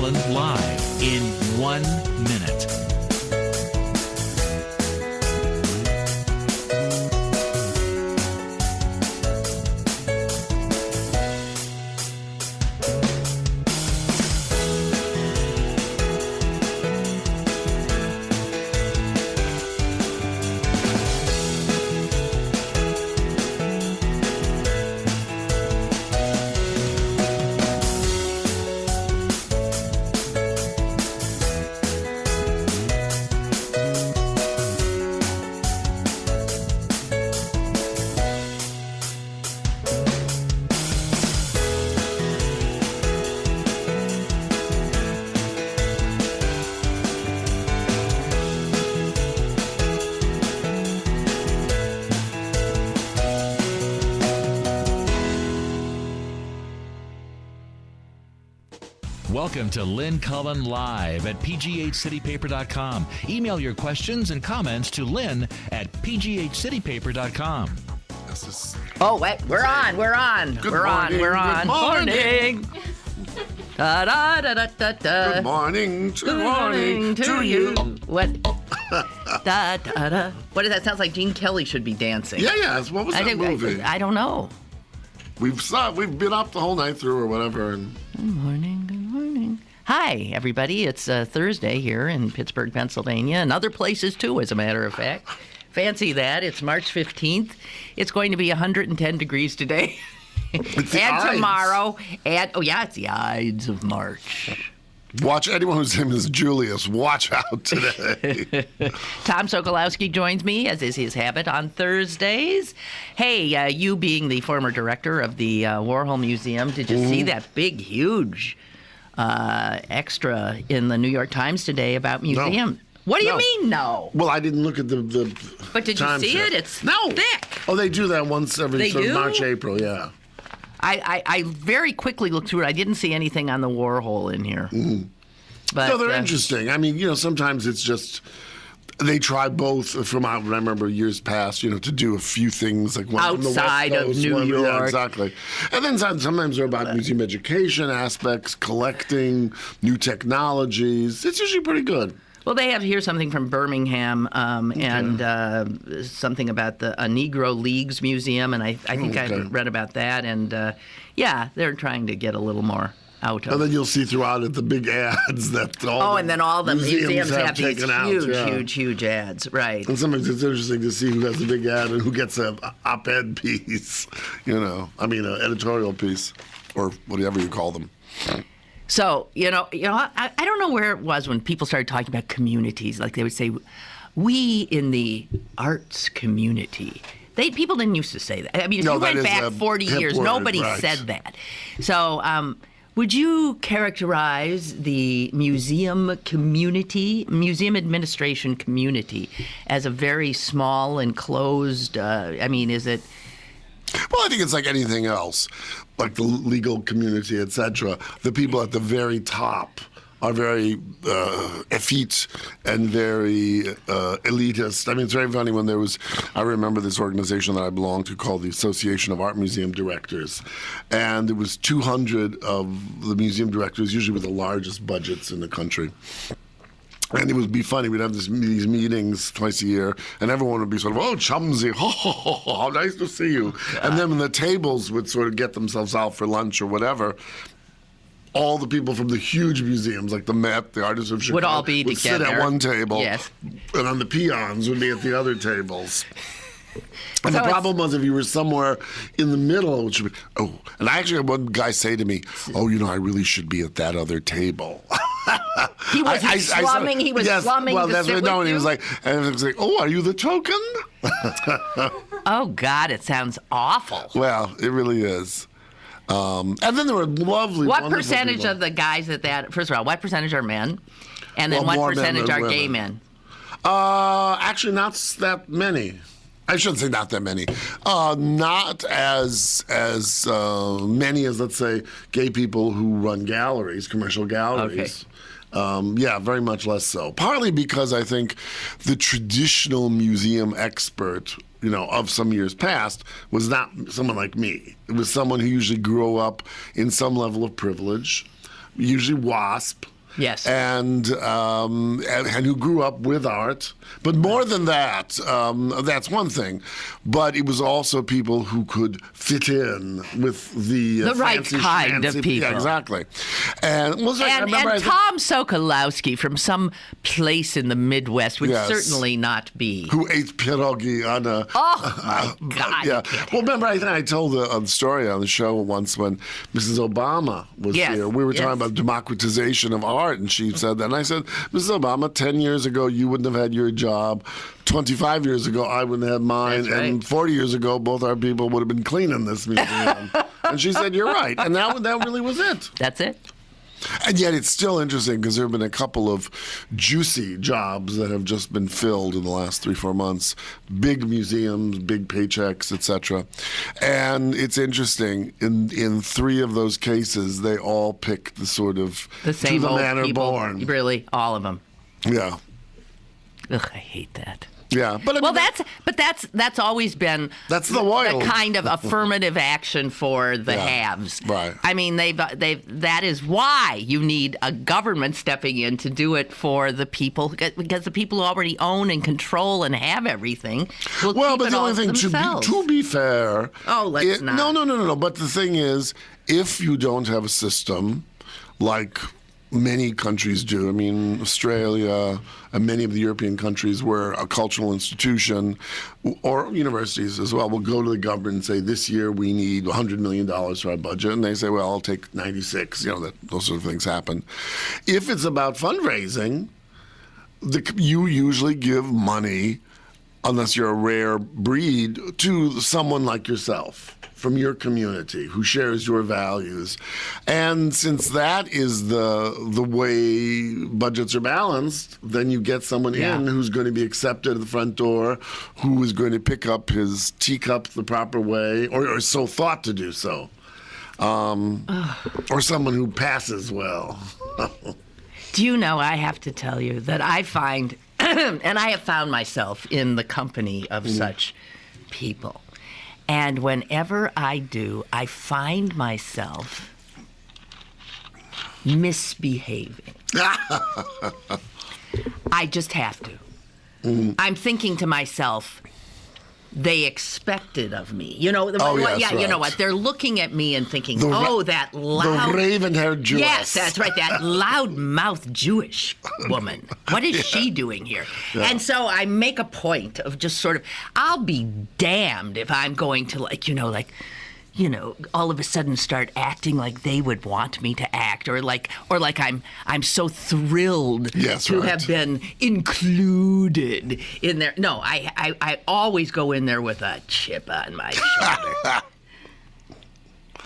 Cullen live in 1 minute. Welcome to Lynn Cullen Live at pghcitypaper.com. Email your questions and comments to Lynn at pghcitypaper.com. Oh, wait, we're on. We're on. Good morning. Da, da, da, da, da, da. Good morning to you. What? Da, da, da. What does that sound like? Gene Kelly should be dancing. Yeah. What was that movie? I don't know. We've been up the whole night through or whatever. And Good morning. Hi, everybody. It's Thursday here in Pittsburgh, Pennsylvania, and other places too, as a matter of fact. Fancy that. It's March 15th. It's going to be 110 degrees today. It's the and Ides. Tomorrow. And it's the Ides of March. Watch anyone whose name is Julius. Watch out today. Tom Sokolowski joins me, as is his habit, on Thursdays. Hey, you being the former director of the Warhol Museum, did you see that big, huge extra in the New York Times today about museum? What do you mean, no? Well, I didn't look at the But did you Times see yet. it? It's thick. Oh, they do that once every They do? March, April, yeah. I very quickly looked through it. I didn't see anything on the Warhol in here. But, No, they're interesting. I mean, sometimes it's just they try both from what I remember years past, to do a few things like one Outside from the of West Coast, New one, York. Yeah, exactly. And then sometimes they're about museum education aspects, collecting, new technologies. It's usually pretty good. Well, they have here something from Birmingham and something about a Negro Leagues Museum, and I think I read about that. And, they're trying to get a little more out of. And then you'll see throughout it the big ads that and then all the museums have these taken out, huge ads, right? And sometimes it's interesting to see who has a big ad and who gets an op-ed piece, an editorial piece, or whatever you call them. So, I don't know where it was when people started talking about communities. Like they would say, we in the arts community. People didn't used to say that. I mean, if you went back 40 years, nobody said that. So, would you characterize the museum community, museum administration community, as a very small and closed? Is it? Well, I think it's like anything else, like the legal community, etc. The people at the very top are very effete and very elitist. I mean, it's very funny when I remember this organization that I belonged to called the Association of Art Museum Directors. And it was 200 of the museum directors, usually with the largest budgets in the country. And it would be funny. We'd have these meetings twice a year, and everyone would be sort of, oh, chumsy, how nice to see you. And then when the tables would sort of get themselves out for lunch or whatever, all the people from the huge museums, like the Met, the Artists of Chicago, would all be would together. sit at one table, yes. And then the peons would be at the other tables. And So the problem was if you were somewhere in the middle, which would, and I actually had one guy say to me, I really should be at that other table. He was slumming. He was slumming. Well, to that's sit what. with No, and he you? was like, are you the token? Oh God, it sounds awful. Well, it really is. And then there were lovely. What wonderful percentage people. of the guys at that? First of all, what percentage are men? And then Well, more what men percentage than are gay women. men? Actually, not that many. I shouldn't say not that many. Not as many as, let's say, gay people who run galleries, commercial galleries. Yeah, very much less so. Partly because I think the traditional museum expert, of some years past was not someone like me. It was someone who usually grew up in some level of privilege, usually WASP, Yes. And who grew up with art. But more than that, that's one thing. But it was also people who could fit in with the right kind of people. Yeah, exactly. And Tom Sokolowski from some place in the Midwest would certainly not be. Who ate pierogi on a... Oh, my God. Yeah. Well, remember, I told a story on the show once when Mrs. Obama was here. We were talking about democratization of art, and she said that. And I said, Mrs. Obama, 10 years ago, you wouldn't have had your job. 25 years ago, I wouldn't have mine. That's right. And 40 years ago, both our people would have been cleaning this museum. And she said, you're right. And that really was it. That's it. And yet it's still interesting because there have been a couple of juicy jobs that have just been filled in the last 3-4 months. Big museums, big paychecks, etc. And it's interesting. In 3 of those cases, they all pick the sort of the same to the old manor people. born. Really, all of them. Yeah. Ugh, I hate that. Yeah, but I mean, that's always been that's the wild kind of affirmative action for the haves. Right. I mean, that is why you need a government stepping in to do it for the people, because the people who already own and control and have everything will keep but it the all only thing to be fair. Oh, let's not. No. But the thing is, if you don't have a system like many countries do. I mean, Australia and many of the European countries where a cultural institution or universities as well will go to the government and say, this year we need $100 million for our budget. And they say, well, I'll take 96. Those sort of things happen. If it's about fundraising, you usually give money, unless you're a rare breed, to someone like yourself from your community who shares your values. And since that is the way budgets are balanced, then you get someone in who's going to be accepted at the front door, who is going to pick up his teacup the proper way, or so thought to do so. Or someone who passes well. Do you know, I have to tell you that I find, and I have found myself in the company of such people. And whenever I do, I find myself misbehaving. I just have to. I'm thinking to myself, they expect it of me. You know what? They're looking at me and thinking, that loud... The raven-haired Jewess. Yes, that's right, that loud-mouthed Jewish woman. What is she doing here? Yeah. And so I make a point of just sort of, I'll be damned if I'm going to, all of a sudden start acting like they would want me to act, or like I'm so thrilled to have been included in there. No, I always go in there with a chip on my shoulder.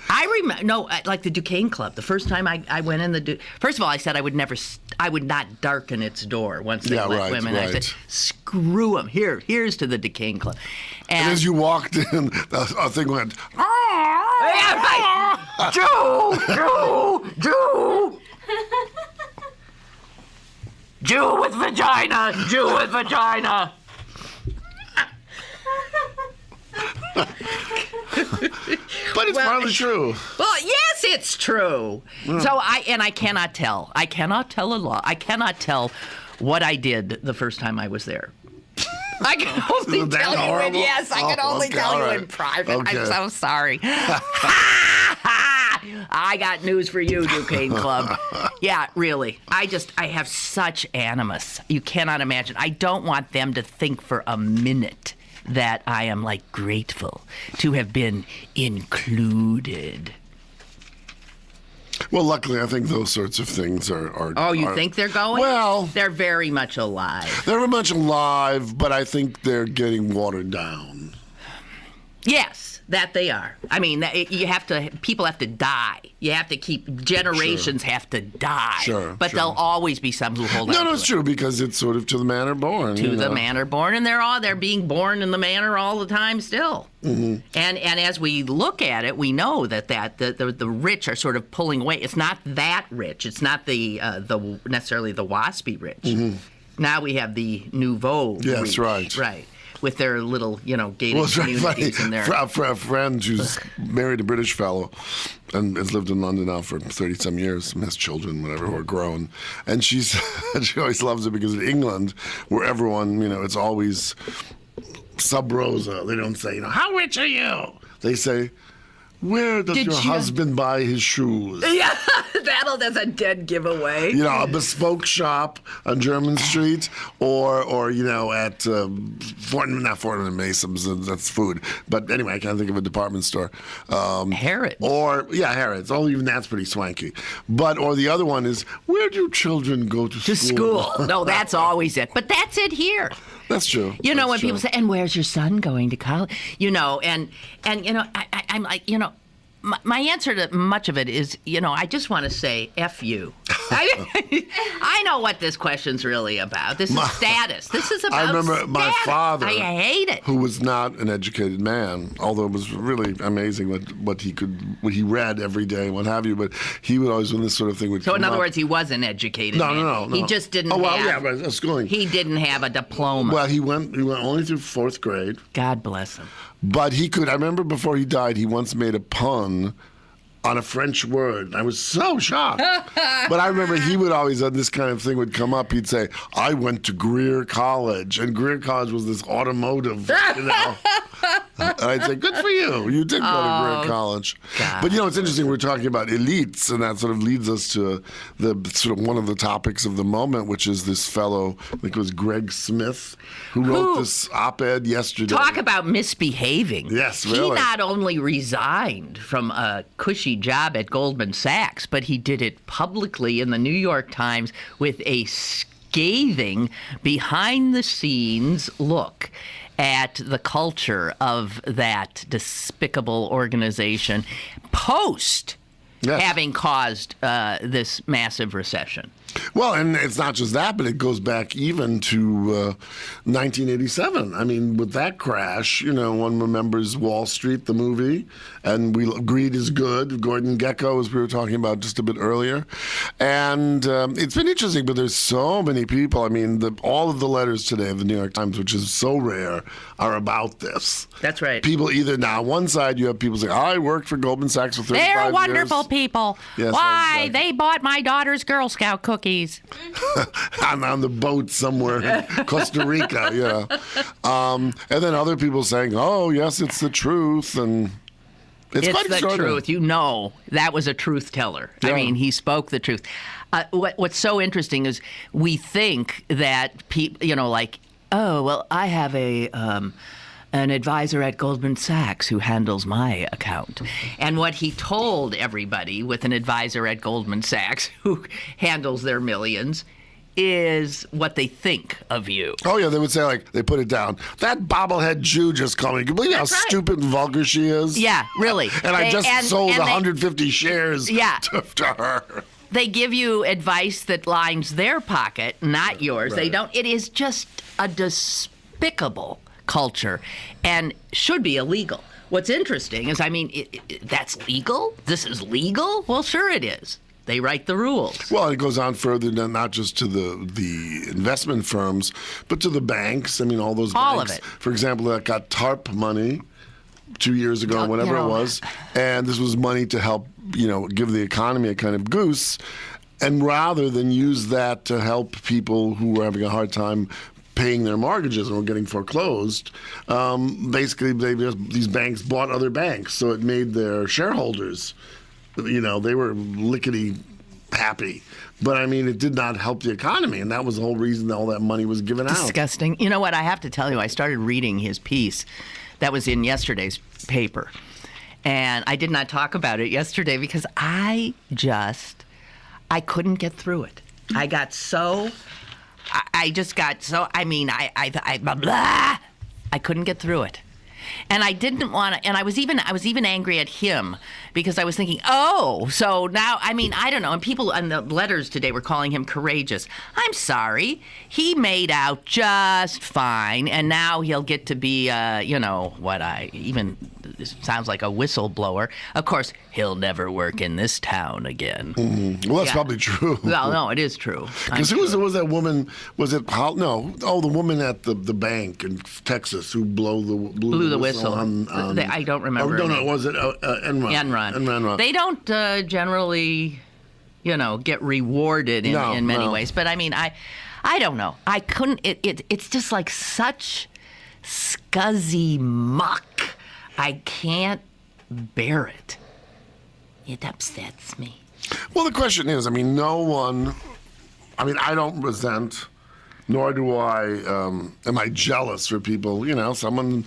I remember, like the Duquesne Club. The first time I went in first of all, I said I would not darken its door once they let women. I said, screw them. Here's to the Duquesne Club. And as you walked in, a thing went, yeah, right. Jew. Jew with vagina. Jew with vagina. But it's probably true. Well, yes, it's true. So I cannot tell. I cannot tell a lot. I cannot tell what I did the first time I was there. I can only tell you tell you in private. Okay. I'm so sorry. I got news for you, Duquesne Club. Yeah, really. I have such animus. You cannot imagine. I don't want them to think for a minute that I am grateful to have been included. Well, luckily, I think those sorts of things are. Oh, you think they're going? Well, they're very much alive. They're very much alive, but I think they're getting watered down. Yes, that they are. I mean, people have to die. You have to generations have to die. Sure. But there'll always be some who hold on. No, it's true, because it's sort of to the manor born. The manor born, and they're being born in the manor all the time still. Mm-hmm. And as we look at it, we know that the rich are sort of pulling away. It's not that rich. It's not the necessarily the waspy rich. Mm-hmm. Now we have the nouveau. Yes, rich. Right. with their little, gated It's very funny. communities in there. For a friend who's married a British fellow and has lived in London now for 30-some years, and has children, whatever, who are grown. And she always loves it because in England, where everyone, it's always sub rosa. They don't say, how rich are you? They say, where does your husband buy his shoes? Yeah, that's a dead giveaway. A bespoke shop on German Street, or at not Fortnum and Mason's, that's food. But anyway, I can't think of a department store. Harrods. Harrods. Oh, even that's pretty swanky. Or the other one is, where do children go to school? No, that's always it. But that's it here. That's true. When people say, and where's your son going to college? I'm like, my answer to much of it is, I just want to say, F you. I know what this question's really about. This is status. This is about I remember my father, I hate it. who was not an educated man, although it was really amazing what he read every day, what have you. But he would always, when this sort of thing would come up. So in other words, he wasn't educated. No. He just didn't. But schooling. He didn't have a diploma. Well, he went only through 4th grade. God bless him. But he could. I remember before he died, he once made a pun on a French word. I was so shocked. But I remember he would always, when this kind of thing would come up, he'd say, I went to Greer College. And Greer College was this automotive, And I'd say, good for you. You did go to Greer College. God. But, it's interesting. We're talking about elites, and that sort of leads us to the sort of one of the topics of the moment, which is this fellow, I think it was Greg Smith, who wrote this op-ed yesterday. Talk about misbehaving. Yes, really. He not only resigned from a cushy job at Goldman Sachs, but he did it publicly in the New York Times with a scathing behind-the-scenes look at the culture of that despicable organization post having caused this massive recession. Well, and it's not just that, but it goes back even to 1987. I mean, with that crash, one remembers Wall Street, the movie, and greed is good. Gordon Gekko, as we were talking about just a bit earlier. And it's been interesting, but there's so many people. I mean, all of the letters today of the New York Times, which is so rare, are about this. That's right. People either now, on one side, you have people saying, I worked for Goldman Sachs for 35 years. They're wonderful people. Yes, why? exactly. They bought my daughter's Girl Scout cookies. I'm on the boat somewhere in Costa Rica, and then other people saying, oh, yes, it's the truth, and it's quite the extraordinary. truth. That was a truth teller. Yeah. I mean, he spoke the truth. What's so interesting is we think that people, oh, well, I have an advisor at Goldman Sachs who handles my account. And what he told everybody with an advisor at Goldman Sachs who handles their millions is what they think of you. Oh, yeah, they would say, they put it down. That bobblehead Jew just called me. Can you believe how stupid and vulgar she is? Yeah, really. And I just sold 150 shares to her. They give you advice that lines their pocket, not yours. Right. They don't. It is just a despicable culture and should be illegal. What's interesting is, that's legal? This is legal? Well, sure it is. They write the rules. Well, it goes on further than not just to the investment firms, but to the banks. I mean, all those all banks, of it. For example, that got TARP money 2 years ago, whatever it was, and this was money to help, give the economy a kind of goose, and rather than use that to help people who were having a hard time paying their mortgages and were getting foreclosed, basically these banks bought other banks, so it made their shareholders, they were lickety happy. But it did not help the economy, and that was the whole reason that all that money was given out. Disgusting. You know what? I have to tell you, I started reading his piece that was in yesterday's paper, and I did not talk about it yesterday because I couldn't get through it. I couldn't get through it. And I didn't want to, and I was even angry at him because I was thinking, oh, so now, I don't know. And people on the letters today were calling him courageous. I'm sorry. He made out just fine. And now he'll get to be, even sounds like a whistleblower. Of course, he'll never work in this town again. Mm-hmm. Well, that's probably true. Well, no, it is true. Because who was that woman? Was it no? Oh, the woman at the bank in Texas who blew the whistle. I don't remember. Oh, no, was it Enron? Enron. They don't generally, get rewarded in many ways. But I mean, I don't know. I couldn't. It's just like such scuzzy muck. I can't bear it. It upsets me. Well, the question is, I don't resent, nor do am I jealous for people, someone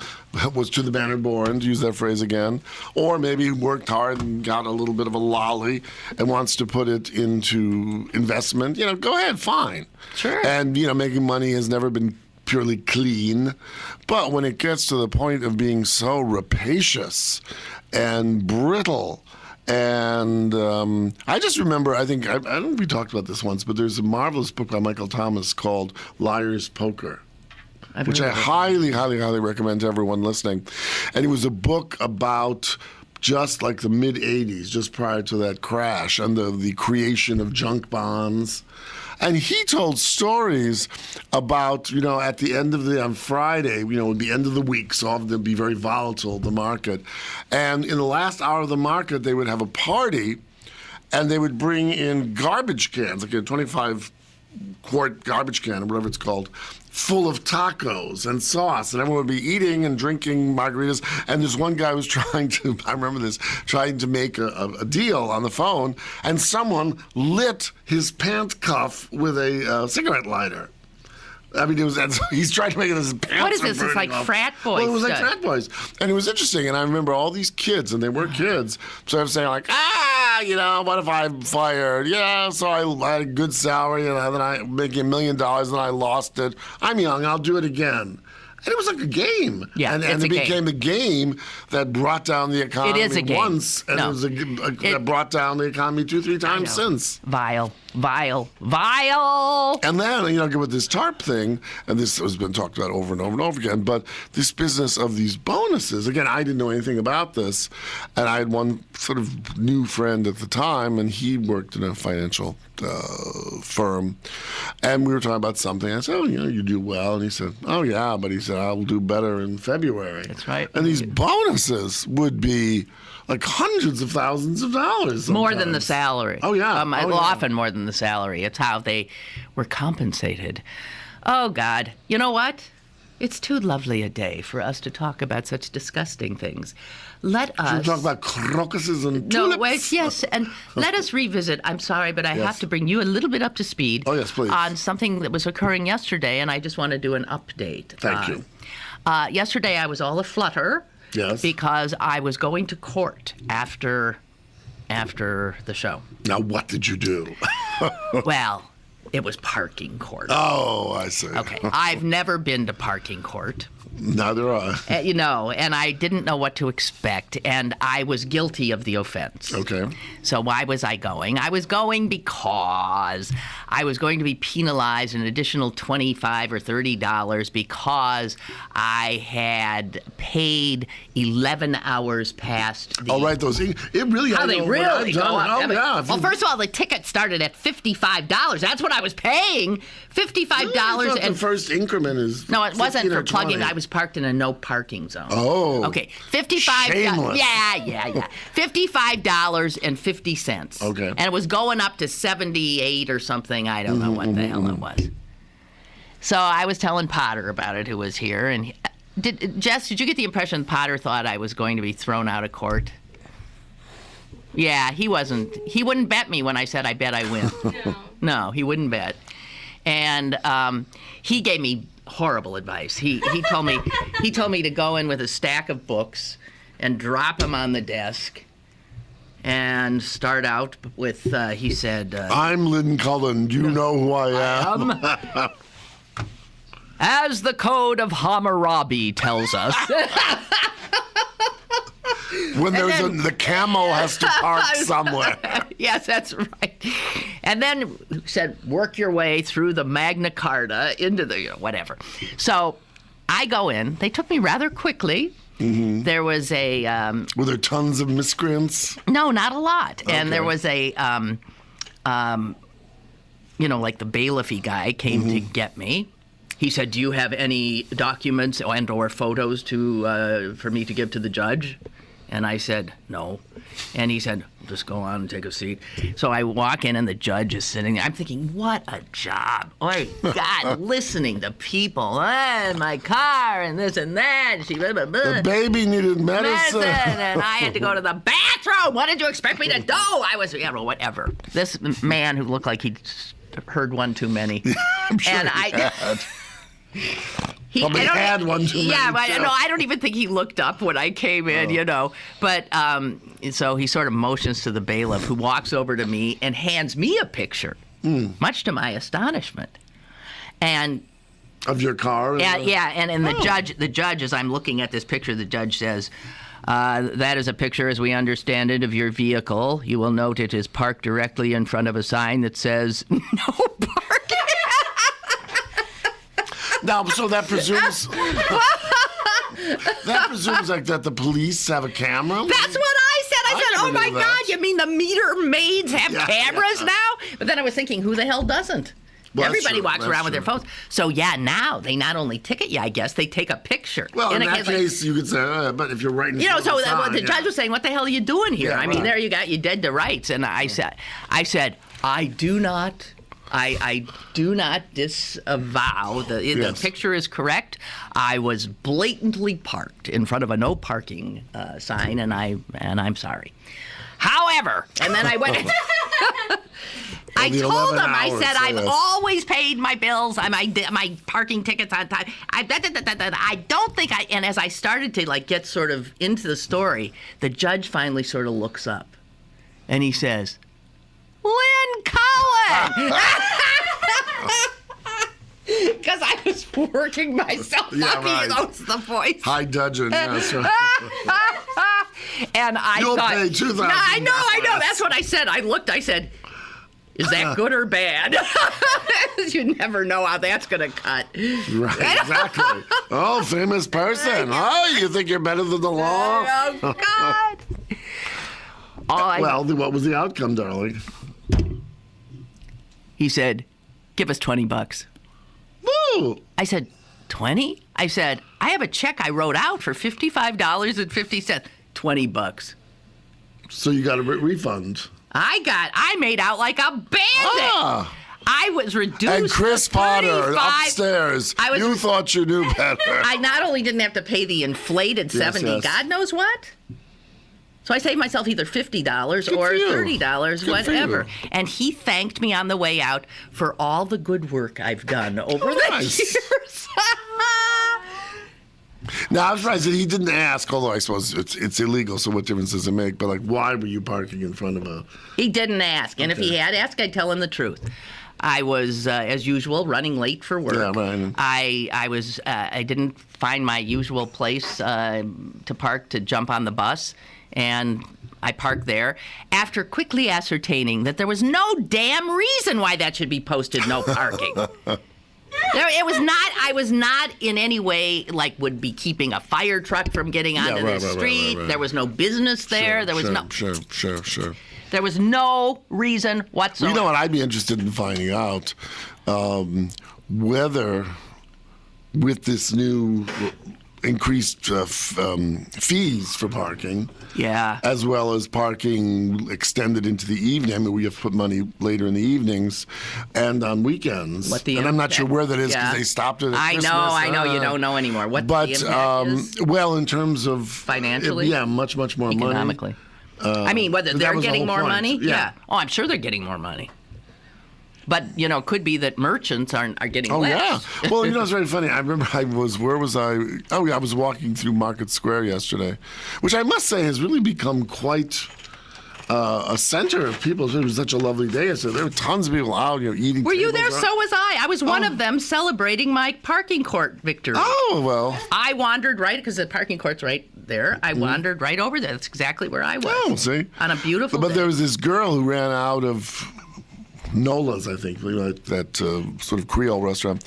was to the manner born, to use that phrase again, or maybe worked hard and got a little bit of a lolly and wants to put it into investment, go ahead, fine. Sure. And, making money has never been purely clean, but when it gets to the point of being so rapacious and brittle, and I just remember, I don't know if we talked about this once, but there's a marvelous book by Michael Thomas called Liar's Poker, which I highly, highly, highly recommend to everyone listening. And it was a book about just like the mid-'80s, just prior to that crash, and the creation of junk bonds. And he told stories about, at the end of on Friday, the end of the week, so often it'd be very volatile, the market. And in the last hour of the market, they would have a party, and they would bring in garbage cans, like a 25-quart garbage can, or whatever it's called, full of tacos and sauce, and everyone would be eating and drinking margaritas. And there's one guy who was trying to make a deal on the phone, and someone lit his pant cuff with a cigarette lighter. I mean, he's trying to make it as pants. What is this? It's like frat boys. Well, it was like frat boys. And it was interesting. And I remember all these kids, and they were kids. So I was saying, like, what if I'm fired? Yeah, so I had a good salary, and then I making $1 million, and I lost it. I'm young. I'll do it again. And it was like a game. Yeah, and it became a game that brought down the economy once, and it was that brought down the economy 2-3 times since. Vile. And then, with this TARP thing, and this has been talked about over and over and over again, but this business of these bonuses, again, I didn't know anything about this, and I had one sort of new friend at the time, and he worked in a financial firm, and we were talking about something. I said, you do well, and he said, oh yeah, but he said, I'll do better in February. That's right. And these bonuses would be like hundreds of thousands of dollars. Sometimes. More than the salary. Oh, yeah. Often more than the salary. It's how they were compensated. Oh, God. You know what? It's too lovely a day for us to talk about such disgusting things. Let us... Should we talk about crocuses and tulips? No, wait, yes, and let us revisit. I'm sorry, but I have to bring you a little bit up to speed. Oh, yes, please. On something that was occurring yesterday, and I just want to do an update. Thank you. Yesterday, I was all aflutter. Yes. Because I was going to court after the show. Now, what did you do? Well, it was parking court. Oh, I see. Okay. I've never been to parking court. Neither I. And I didn't know what to expect, and I was guilty of the offense. Okay. So why was I going? I was going because I was going to be penalized an additional $25 or $30 because I had paid 11 hours past the... Oh, right, those... It really... How they really go up. Oh, yeah. Well, first of all, the ticket started at $55. That's what I was paying. $55 and... the first increment is... No, it wasn't for plugging. I was parked in a no parking zone. Oh. Okay. $55. Shameless. Yeah. $55.50. Okay. And it was going up to 78 or something. I don't know what the hell it was. So I was telling Potter about it, who was here, and Jess, did you get the impression Potter thought I was going to be thrown out of court? Yeah, he wasn't. He wouldn't bet me when I said I bet I win. No, he wouldn't bet. And he gave me horrible advice. He told me to go in with a stack of books and drop them on the desk and start out with, he said... I'm Lynn Cullen. Do you know who I am? As the Code of Hammurabi tells us. When the camel has to park somewhere. Yes, that's right. And then said, work your way through the Magna Carta into the whatever. So I go in. They took me rather quickly. There was a... Were there tons of miscreants? No, not a lot. Okay. And there was a... like the bailiffy guy came to get me. He said, "Do you have any documents and/or photos for me to give to the judge?" And I said, "No." And he said, "Just go on and take a seat." So I walk in, and the judge is sitting there. I'm thinking, what a job! Oh God, listening to people, my car and this and that. The baby needed medicine, and I had to go to the bathroom. What did you expect me to do? I was, whatever. This man who looked like he'd heard one too many. I'm sure and he had. He Probably had one too many. Yeah, but I don't even think he looked up when I came in, But so he sort of motions to the bailiff, who walks over to me and hands me a picture, much to my astonishment. And of your car? And the judge, as I'm looking at this picture, the judge says, "That is a picture, as we understand it, of your vehicle. You will note it is parked directly in front of a sign that says no parking." Now, so that presumes like that the police have a camera? That's what I said. I said, "Oh my God, you mean the meter maids have cameras now?" But then I was thinking, who the hell doesn't? Well, everybody walks around with their true. phones. So now they not only ticket you, I guess, they take a picture. Well, in that case, you could say, but if you're right in the judge was saying, "What the hell are you doing here?" I mean, there you got you dead to rights. And I said, I do not disavow the picture is correct. I was blatantly parked in front of a no parking sign, and I'm sorry. However, and then I went. I told him, I said, "I've always paid my bills, my parking tickets on time. I don't think and as I started to get sort of into the story, the judge finally sort of looks up, and he says, "Lynn Cullen!" Because I was working myself up. He knows the voice. High dudgeon, yes. And I You'll thought, pay $2,000. I know. That's what I said. I looked. I said, "Is that good or bad?" You never know how that's going to cut. Right, exactly. Oh, famous person. Oh, you think you're better than the law? Oh, God. Well, what was the outcome, darling? He said, "Give us $20. Woo! I said, "20? I said, "I have a check I wrote out for $55.50. $20. So you got a refund. I made out like a bandit. I was reduced. And Chris to Potter upstairs. You thought you knew better. I not only didn't have to pay the inflated $70, God knows what. So I saved myself either $50 or $30, whatever. And he thanked me on the way out for all the good work I've done over the years. Now, I was surprised that he didn't ask, although I suppose it's illegal, so what difference does it make? But, why were you parking in front of a... He didn't ask. And if he had asked, I'd tell him the truth. I was, as usual, running late for work. Yeah, right. I didn't find my usual place to park to jump on the bus, and I parked there after quickly ascertaining that there was no damn reason why that should be posted no parking. It was not. I was not in any way would be keeping a fire truck from getting onto the street. Right. There was no business there. Sure. There was no reason whatsoever. You know what? I'd be interested in finding out whether, with this new increased fees for parking, as well as parking extended into the evening. I mean, we have to put money later in the evenings and on weekends. And I'm not sure where that is because they stopped it at Christmas. I know. You don't know anymore. What the impact is? Well, in terms of... Financially? Much more money. Economically. I mean, whether they're getting more money? Yeah. Oh, I'm sure they're getting more money. But, could be that merchants are getting less. Oh, yeah. Well, it's very funny. I remember where was I? Oh, yeah, I was walking through Market Square yesterday, which I must say has really become quite a center of people. It was such a lovely day. So there were tons of people out, eating. Were you there? So was I. I was one of them celebrating my parking court victory. Oh, well. I wandered because the parking court's right there. I wandered right over there. That's exactly where I was. Oh, see? On a beautiful day. But there was this girl who ran out of Nola's, I think, that sort of Creole restaurant.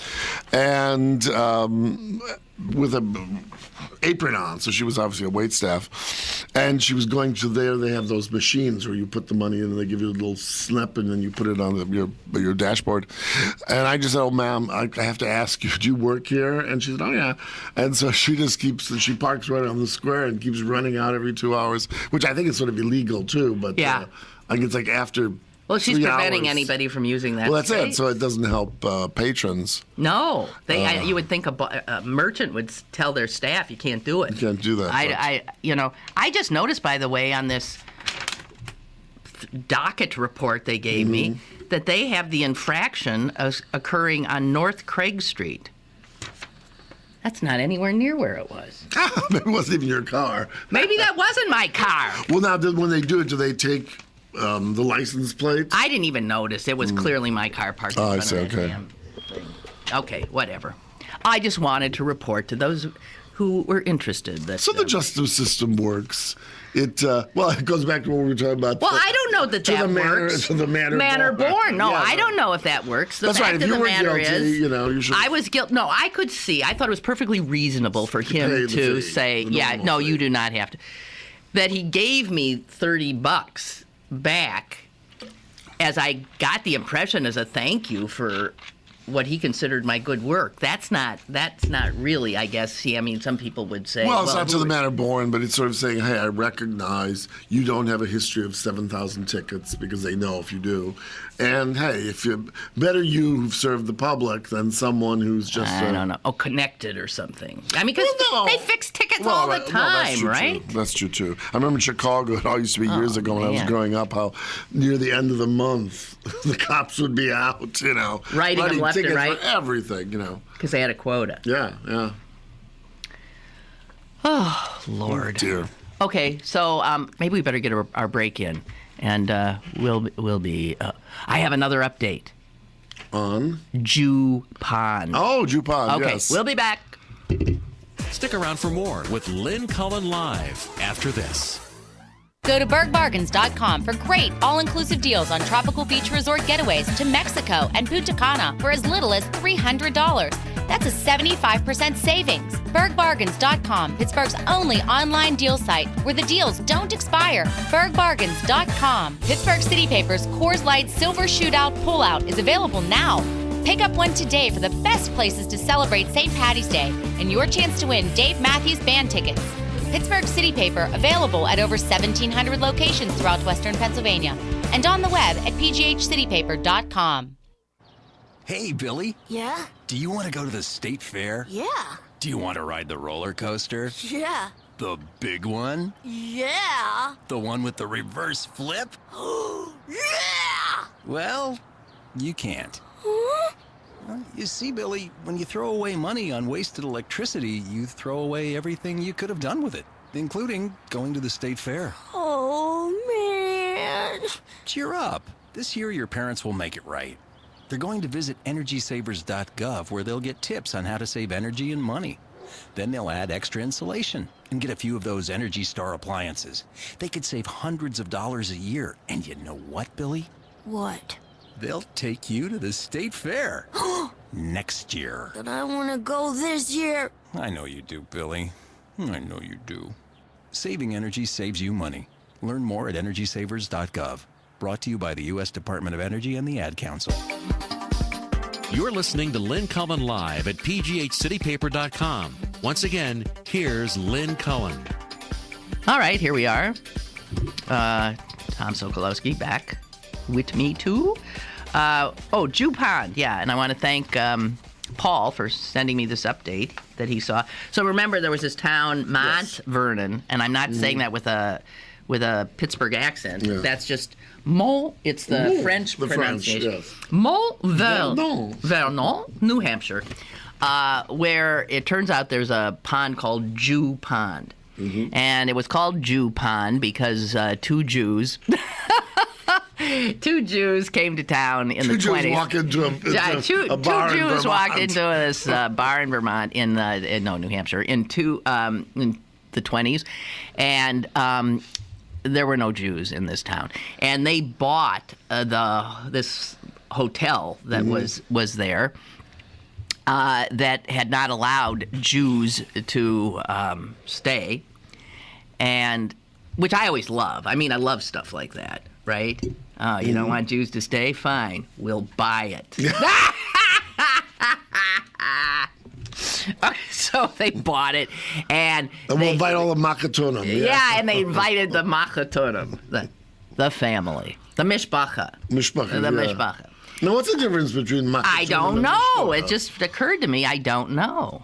And with a apron on, so she was obviously a waitstaff, and she was going to there. They have those machines where you put the money in and they give you a little snip, and then you put it on your dashboard. And I just said, "Oh, ma'am, I have to ask you, do you work here?" And she said, "Oh, yeah." And so she just she parks right on the square and keeps running out every 2 hours, which I think is sort of illegal too. But yeah, I think it's like after. Well, she's 3 preventing hours. anybody from using that. Well, that's space. it. So it doesn't help patrons. No, you would think a merchant would tell their staff, "You can't do it." You can't do that. I just noticed, by the way, on this docket report they gave me, that they have the infraction occurring on North Craig Street. That's not anywhere near where it was. It wasn't even your car. Maybe that wasn't my car. Well, now when they do it, do they take the license plate? I didn't even notice. It was clearly my car parked in front of that damn thing. Okay, whatever. I just wanted to report to those who were interested. That, so the justice system works. It goes back to what we were talking about. Well, I don't know that works. To the manner born. No, yeah, I don't know if that works. The that's fact right. of If you the were matter guilty, is, you should. I was guilty. No, I could see. I thought it was perfectly reasonable for him pay the to fee, say, the "Yeah, normal no, fee." you do not have to." That he gave me $30 back, as I got the impression as a thank you for what he considered my good work. That's not really, I guess. See, I mean, some people would say, Well, it's not to the manner born, but it's sort of saying, hey, I recognize you don't have a history of 7,000 tickets, because they know if you do. And hey, if you better you who've served the public than someone who's just I don't know. Oh, connected or something. I mean, because Well, no. they fix tickets all the No, time, that's true right? Too. That's true too. I remember in Chicago, it all used to be years ago when I was man. growing up, how near the end of the month the cops would be out, Writing them left and tickets right. for everything, Because they had a quota. Yeah. Oh, Lord. Oh, dear. Okay, so maybe we better get our break in, and we'll be. I have another update. On? Jupon. Oh, Jupon, Okay, yes. we'll be back. Stick around for more with Lynn Cullen live after this. Go to bergbargains.com for great all-inclusive deals on tropical beach resort getaways to Mexico and Punta Cana for as little as $300. That's a 75% savings. bergbargains.com, Pittsburgh's only online deal site where the deals don't expire. bergbargains.com. Pittsburgh City Paper's Coors Light Silver Shootout Pullout is available now. Pick up one today for the best places to celebrate St. Patty's Day and your chance to win Dave Matthews Band tickets. Pittsburgh City Paper, available at over 1,700 locations throughout Western Pennsylvania and on the web at pghcitypaper.com. Hey, Billy. Yeah? Do you want to go to the state fair? Yeah. Do you want to ride the roller coaster? Yeah. The big one? Yeah. The one with the reverse flip? Yeah. Well, you can't. Huh? You see, Billy, when you throw away money on wasted electricity, you throw away everything you could have done with it, including going to the state fair. Oh, man. Cheer up. This year, your parents will make it right. They're going to visit EnergySavers.gov, where they'll get tips on how to save energy and money. Then they'll add extra insulation and get a few of those Energy Star appliances. They could save hundreds of dollars a year. And you know what, Billy? What? They'll take you to the state fair next year. But I want to go this year. I know you do, Billy. I know you do. Saving energy saves you money. Learn more at EnergySavers.gov. Brought to you by the U.S. Department of Energy and the Ad Council. You're listening to Lynn Cullen live at pghcitypaper.com. Once again, here's Lynn Cullen. All right, here we are. Tom Sokolowski back with me too. Jupon, yeah, and I want to thank Paul for sending me this update that he saw. So remember, there was this town, Mont Vernon, and I'm not saying that with a Pittsburgh accent. Yeah. That's just Mont. It's the French pronunciation. yes. Mont Vernon. Vernon, New Hampshire, where it turns out there's a pond called Jew Pond. Mm-hmm. And it was called Jew Pond because two Jews came to town in the 20s. Two Jews walk into a bar two in Jews Vermont. walked into this bar in Vermont in New Hampshire in the 20s, and there were no Jews in this town, and they bought this hotel that was there. that had not allowed Jews to stay, and which I always love. I mean, I love stuff like that, right? You don't want Jews to stay? Fine, we'll buy it. So they bought it, and we'll invite all the Machatonim. Yeah, and they invited the Machatonim, the family, the Mishpacha. Mishpacha. Now, what's the difference between Machatonim I don't know. Mishpacha? It just occurred to me. I don't know.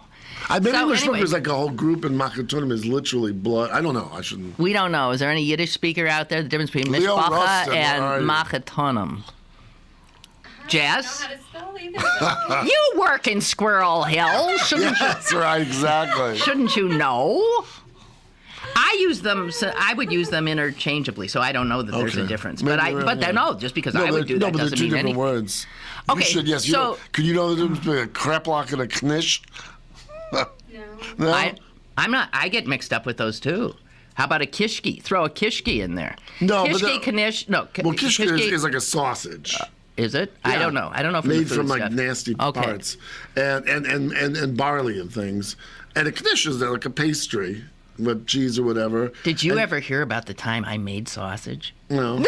Maybe Mishpacha is like a whole group, and Machatonim is literally blood. I don't know. I shouldn't. We don't know. Is there any Yiddish speaker out there? The difference between Mishpacha and Machatonim. Jess? You work in Squirrel Hill, shouldn't you? That's right, exactly. Shouldn't you know? I use them. So I would use them interchangeably, so I don't know that there's a difference. But no, just because I would do that doesn't mean anything. No, but they're two different words. Okay, you should, yes. So, could you know the difference between a kreplock and a knish? No. I'm not. I get mixed up with those too. How about a kishki? Throw a kishki in there. No, kishki, knish. No, well, kishki is like a sausage. Is it? Yeah. I don't know. I don't know if made it's from like stuff. nasty parts, and barley and things. And a knish is like a pastry with cheese or whatever. Did you ever hear about the time I made sausage? No.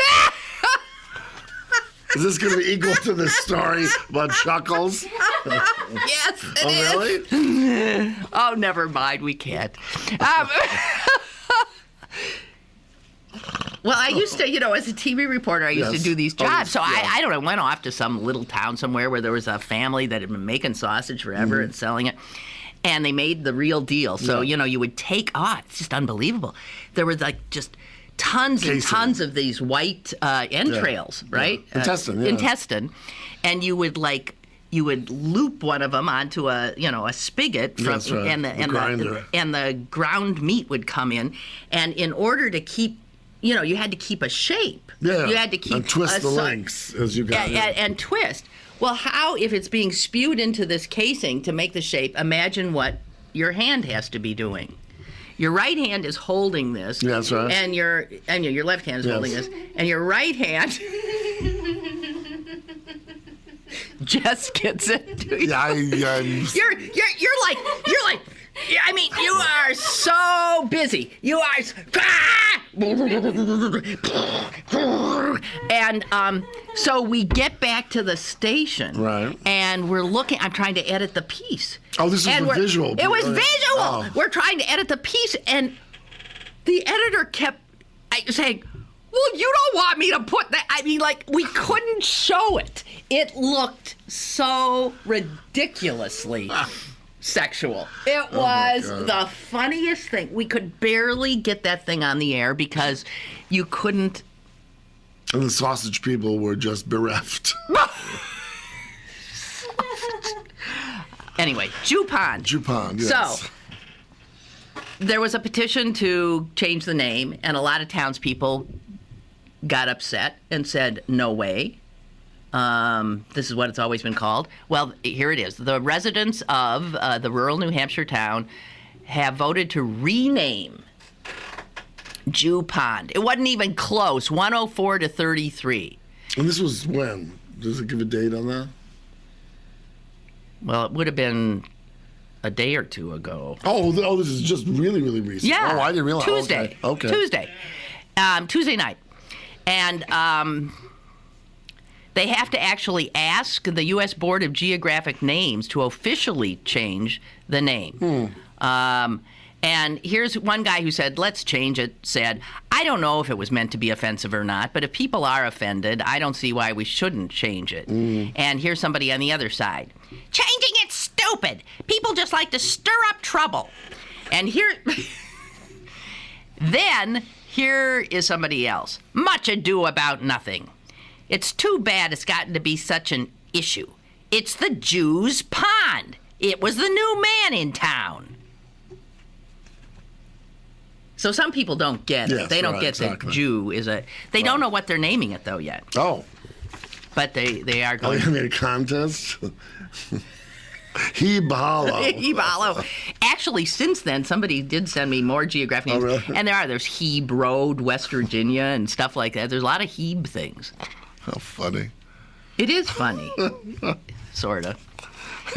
Is this going to be equal to the story about Chuckles? Yes, it is. Oh, really? Oh, never mind. We can't. Well, I used to, as a TV reporter, I used to do these jobs. So I don't know, went off to some little town somewhere where there was a family that had been making sausage forever and selling it. And they made the real deal. So, you would take, it's just unbelievable. There were like just tons and tons of these white entrails, right? Intestine. And you would loop one of them onto a spigot from, and the ground meat would come in. And in order to keep, you had to keep a shape. Yeah. You had to keep and twist the lengths as you got it. And twist. Well, how, if it's being spewed into this casing to make the shape, imagine what your hand has to be doing. Your right hand is holding this. Yeah, that's right. And your left hand is holding this. And your right hand just gets it. Yeah, You're like, I mean, you are so busy. You are, and so we get back to the station, right? And we're looking. I'm trying to edit the piece. Oh, this is the visual. It was visual. Oh. We're trying to edit the piece, and the editor kept saying, "Well, you don't want me to put that." I mean, like, we couldn't show it. It looked so ridiculously sexual. It was the funniest thing. We could barely get that thing on the air because you couldn't. And the sausage people were just bereft. Anyway, Jupon. Yes. So, there was a petition to change the name, and a lot of townspeople got upset and said, no way. This is what it's always been called. Well, here it is. The residents of the rural New Hampshire town have voted to rename Jew Pond. It wasn't even close, 104 to 33. And this was when? Does it give a date on that? Well, it would have been a day or two ago. Oh, this is just really, really recent. Yeah. Oh, I didn't realize. Tuesday. Okay. Tuesday. Tuesday night. And they have to actually ask the U.S. Board of Geographic Names to officially change the name. And here's one guy who said, let's change it, said, I don't know if it was meant to be offensive or not, but if people are offended, I don't see why we shouldn't change it. And here's somebody on the other side. Changing it's stupid. People just like to stir up trouble. And then here is somebody else. Much ado about nothing. It's too bad it's gotten to be such an issue. It's the Jew's pond. It was the new man in town. So some people don't get it. Yes, they don't get exactly. that Jew is a... They don't know what they're naming it, though, yet. Oh. But they are going... Oh, you made a contest? Hebalo. Hebalo. Actually, since then, somebody did send me more geographic names. Oh, really? And there's Hebe Road, West Virginia, and stuff like that. There's a lot of Hebe things. How funny. It is funny. Sort of.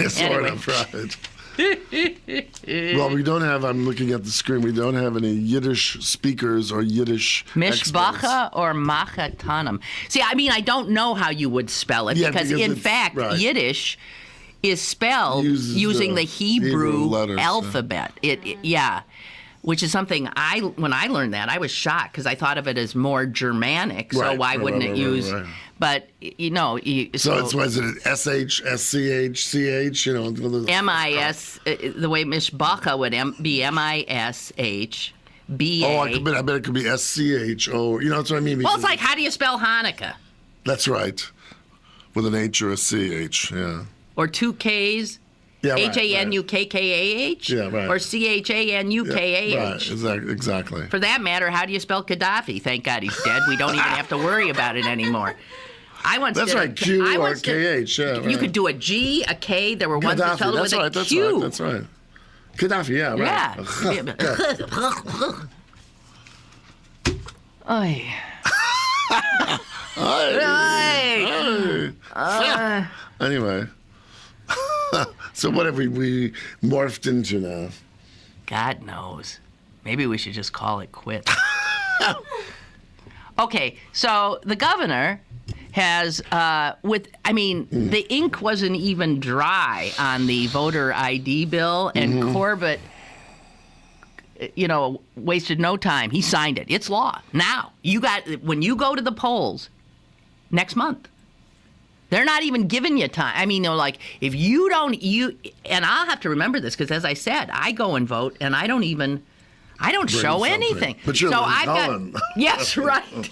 Sort of, right. Well, we don't have, I'm looking at the screen, we don't have any Yiddish speakers or Yiddish Mishpacha or Machatanam. See, I mean, I don't know how you would spell it because in fact, right. Yiddish is spelled using the Hebrew letters, alphabet. Yeah. Which is something when I learned that, I was shocked because I thought of it as more Germanic. So why wouldn't it use? Right. But so it's was it SH, SCH, CH? MIS. The way Mishbacha would be MISH. BA. Oh, I bet it could be SCH. Oh, that's what I mean. Well, it's like, how do you spell Hanukkah? That's right, with an H or a CH. Yeah. Or two Ks. Yeah, right, Hanukkah? Yeah, right. Or Chanukkah? Yeah, right, exactly. For that matter, how do you spell Gaddafi? Thank God he's dead. We don't even have to worry about it anymore. That's right, Q or KH. Yeah, you could do a G, a K. There were ones that spelled it with a Q. That's right. Gaddafi, yeah, right. Yeah. Anyway. So what have we morphed into now? God knows. Maybe we should just call it quits. Okay, so the governor has, the ink wasn't even dry on the voter ID bill, and Corbett, wasted no time. He signed it. It's law. Now, when you go to the polls next month, they're not even giving you time. I mean, if you don't, and I'll have to remember this because, as I said, I go and vote, and I don't show anything. But you're Lynn Cullen. Yes, right.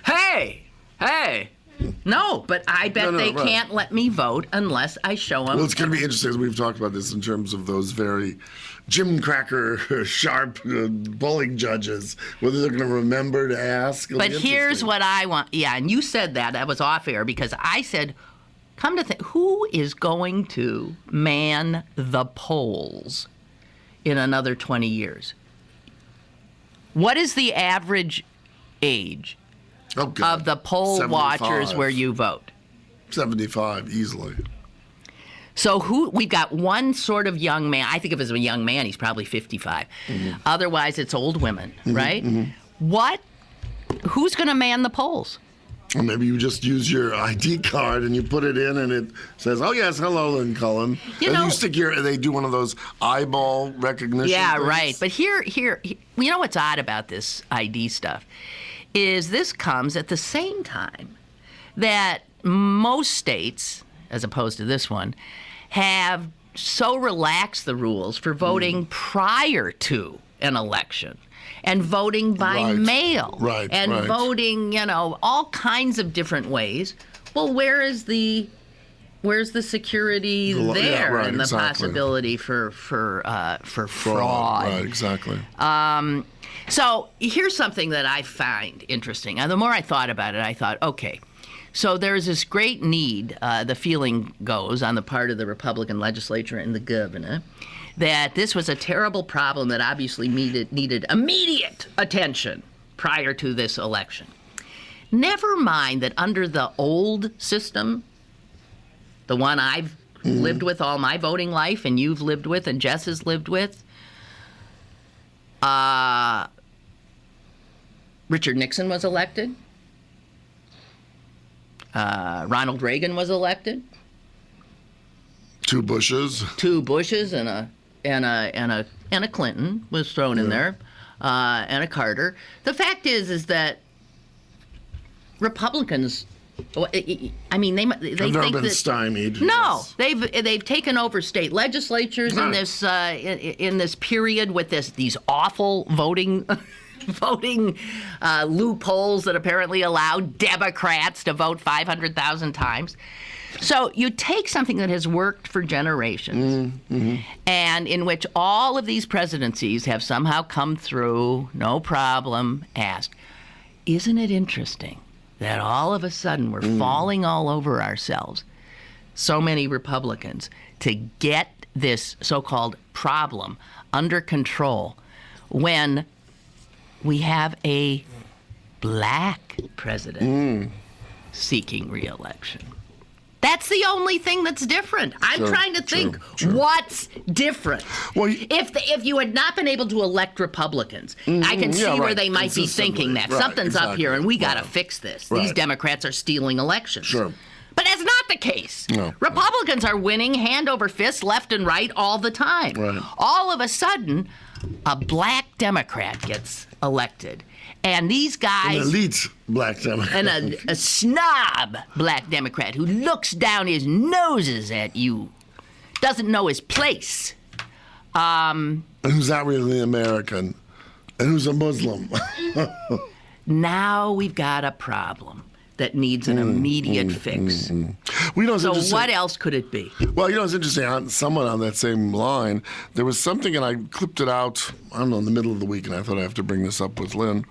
Hey. No, but I bet they can't let me vote unless I show them. Well, it's going to be interesting, as we've talked about this in terms of those very Jim Cracker, sharp polling judges, whether they're going to remember to ask. But here's what I want. Yeah, and you said that was off air because I said, come to think, who is going to man the polls in another 20 years? What is the average age of the poll 75. watchers where you vote? 75, easily. So we've got one sort of young man. I think of him as a young man. He's probably 55. Otherwise, it's old women, right? Who's going to man the polls? Or maybe you just use your ID card and you put it in and it says, "Oh yes, hello, Lynn Cullen." You stick they do one of those eyeball recognition things. Right. But here, you know what's odd about this ID stuff is this comes at the same time that most states, as opposed to this one, have so relaxed the rules for voting prior to an election and voting by mail and voting, all kinds of different ways. Well, where's the security there and the possibility for fraud? Right, exactly. So here's something that I find interesting. And the more I thought about it, I thought, okay, so there's this great need, the feeling goes, on the part of the Republican legislature and the governor, that this was a terrible problem that obviously needed immediate attention prior to this election. Never mind that under the old system, the one I've lived with all my voting life and you've lived with and Jess has lived with, Richard Nixon was elected. Ronald Reagan was elected. Two Bushes and a Clinton was thrown in there, and a Carter. The fact is that Republicans, I mean, they have never been stymied. No, they've taken over state legislatures in this period with these awful voting loopholes that apparently allow Democrats to vote 500,000 times. So you take something that has worked for generations and in which all of these presidencies have somehow come through, no problem, asked, isn't it interesting that all of a sudden we're falling all over ourselves, so many Republicans, to get this so-called problem under control when we have a black president seeking re-election? That's the only thing that's different. I'm trying to think what's different. Well, if you had not been able to elect Republicans, I can see where they might be thinking that. Right, Something's up here and we got to right. fix this. Right. These Democrats are stealing elections. Sure. But that's not the case. No. Republicans are winning hand over fist, left and right, all the time. Right. All of a sudden, a black Democrat gets elected. And these guys... An elite black Democrat. And a snob black Democrat who looks down his noses at you, doesn't know his place. And who's not really American, and who's a Muslim. Now we've got a problem that needs an immediate fix. We know it's So interesting. what else could it be? Well, it's interesting. Someone on that same line, there was something, and I clipped it out, I don't know, in the middle of the week, and I thought I have to bring this up with Lynn,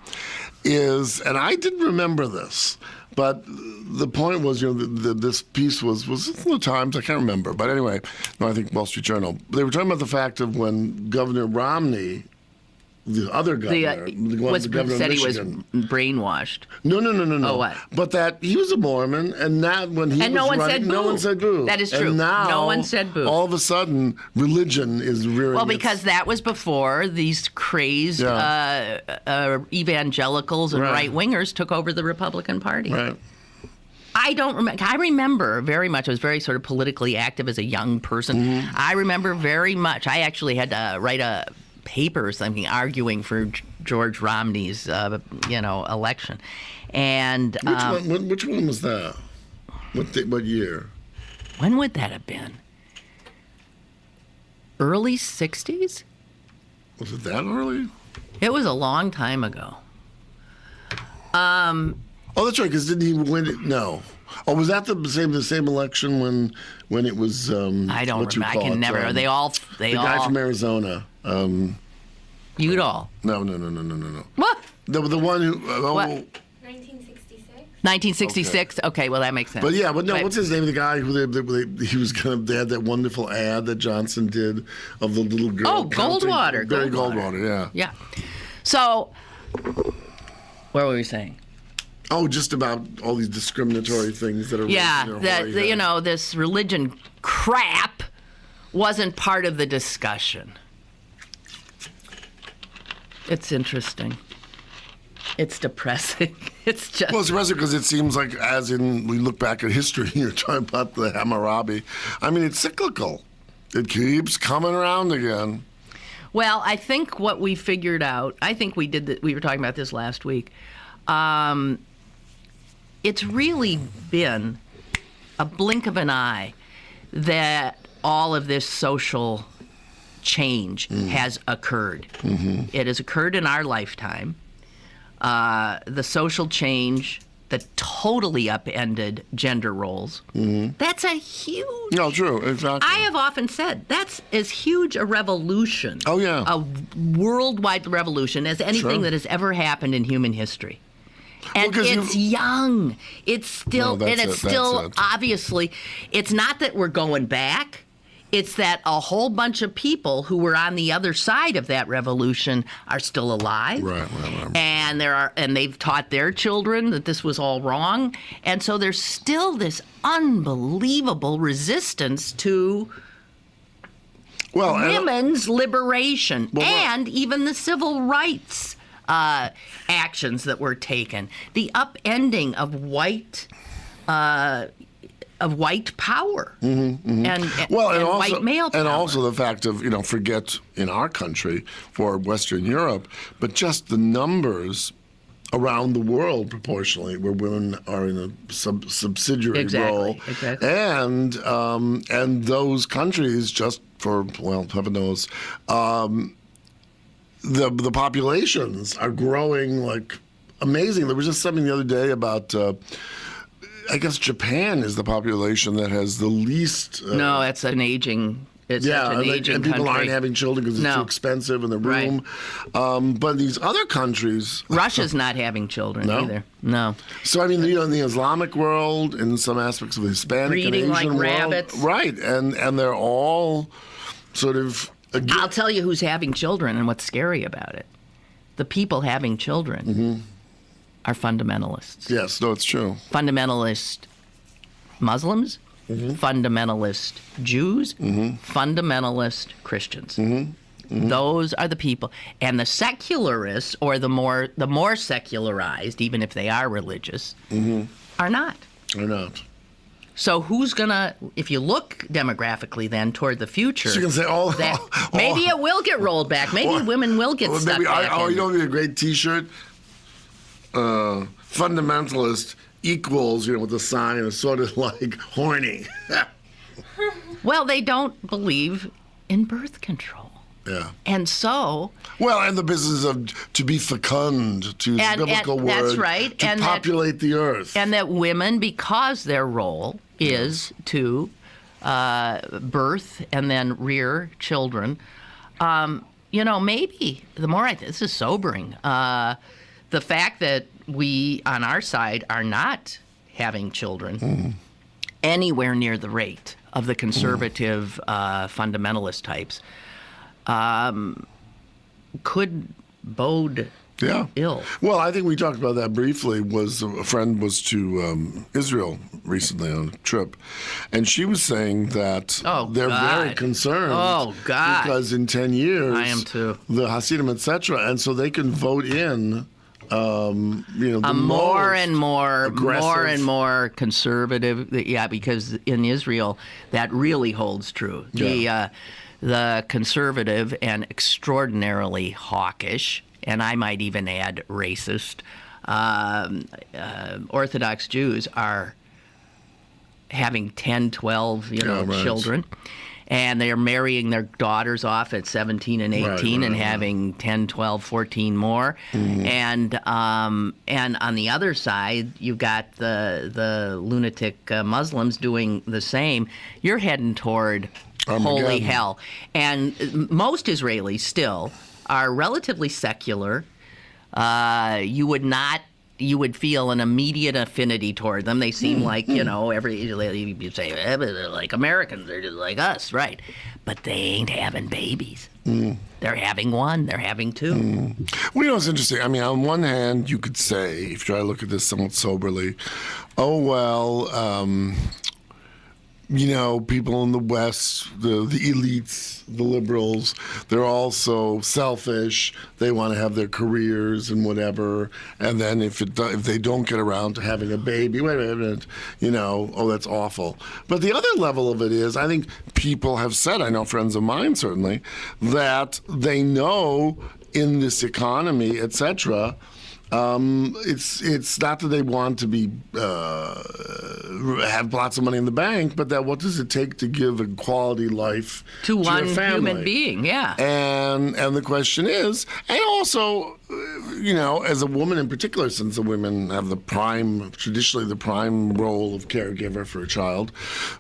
and I didn't remember this, but the point was, this piece was the Times, I can't remember, but anyway, no, I think Wall Street Journal. They were talking about the fact of when Governor Romney, the other governor, the governor said of he was Michigan. brainwashed. No. Oh, what? But that he was a Mormon, and that when he And was no one running, said no boo. one said boo. That is true. And now, No one said boo. All of a sudden, religion is rearing. Well, because that was before these crazed evangelicals and Right. right-wingers took over the Republican Party. Right. I don't remember. I remember very much. I was very sort of politically active as a young person. I remember very much. I actually had to write a paper or something arguing for George Romney's, election. And Which one was that? What year? when would that have been? Early 60s? Was it that early? It was a long time ago. Oh, that's right. Because didn't he win it? No. Oh, was that the same election when it was? I don't remember. I can never. They all. The guy from Arizona. Udall. No. What? The one who. What? 1966? 1966. Okay, well that makes sense. But yeah, what's his name? The guy who they had that wonderful ad that Johnson did of the little girl. Oh, counting- Goldwater. Barry Goldwater. Yeah. Yeah. So, where were we saying? Oh, just about all these discriminatory things that are. Yeah, this religion crap wasn't part of the discussion. It's interesting. It's depressing. It's just. Well, it's depressing because it seems like, as in we look back at history, you're talking about the Hammurabi. I mean, it's cyclical. It keeps coming around again. Well, I think what we figured out. I think we did. We were talking about this last week. It's really been a blink of an eye that all of this social change has occurred. It has occurred in our lifetime. The social change that totally upended gender roles. That's a huge... No, true, exactly. I have often said that's as huge a revolution, Oh, yeah. a worldwide revolution, as anything Sure. that has ever happened in human history. And 'cause it's young. It's still, No, and that's it's it, still that's it. obviously, it's not that we're going back. It's that a whole bunch of people who were on the other side of that revolution are still alive. Right. And they've taught their children that this was all wrong. And so there's still this unbelievable resistance to women's liberation and even the civil rights actions that were taken. The upending of white power and also, white male power. And also the fact of, forget in our country for Western Europe, but just the numbers around the world proportionally where women are in a subsidiary role. Exactly. And those countries just for, heaven knows, the populations are growing like amazing. There was just something the other day about I guess Japan is the population that has the least. No, it's an aging. It's such an aging and people country. aren't having children because it's too expensive in the room. Right. But these other countries, Russia's not having children either. No. So I mean, in the Islamic world, in some aspects of the Hispanic Breeding and Asian like world, rabbits. right? And they're all sort of. I'll tell you who's having children and what's scary about it. The people having children are fundamentalists. Yes, no, it's true. Fundamentalist Muslims, fundamentalist Jews, fundamentalist Christians. Those are the people. And the secularists, or the more secularized, even if they are religious, are not. Are not. So who's gonna? If you look demographically, then toward the future, So you can say maybe it will get rolled back. Maybe women will get stuck back in. You know, it'd be a great T-shirt. Fundamentalist equals, with the sign, is sort of like horny. Well, they don't believe in birth control. Yeah. And so. Well, and the business of to be fecund, to use the biblical word. That's right. To populate the earth. And that women, because their role is to birth and then rear children, maybe the more this is sobering. The fact that we, on our side, are not having children anywhere near the rate of the conservative fundamentalist types could bode ill. Well, I think we talked about that briefly. A friend was to Israel recently on a trip, and she was saying that they're very concerned. Oh, God. Because in 10 years, I am too. The Hasidim, etc., and so they can vote in. The more and more conservative. Yeah, because in Israel that really holds true. The conservative and extraordinarily hawkish, and I might even add racist, Orthodox Jews are having 10, 12, children. And they're marrying their daughters off at 17 and 18 and having 10, 12, 14 more. And on the other side, you've got the lunatic Muslims doing the same. You're heading toward holy hell. And most Israelis still are relatively secular. You would feel an immediate affinity toward them. They seem like, you say, they're like Americans, they're just like us, right? But they ain't having babies. They're having one, they're having two. Well, it's interesting. I mean, on one hand, you could say, if you try to look at this somewhat soberly, people in the West, the elites, the liberals, they're all so selfish. They want to have their careers and whatever. And then if they don't get around to having a baby, wait a minute, that's awful. But the other level of it is, I think people have said, I know friends of mine certainly, that they know in this economy, etc., it's not that they want to be have lots of money in the bank, but that what does it take to give a quality life to one your family? Human being? Yeah. And the question is, and also, as a woman in particular, since the women have traditionally the prime role of caregiver for a child,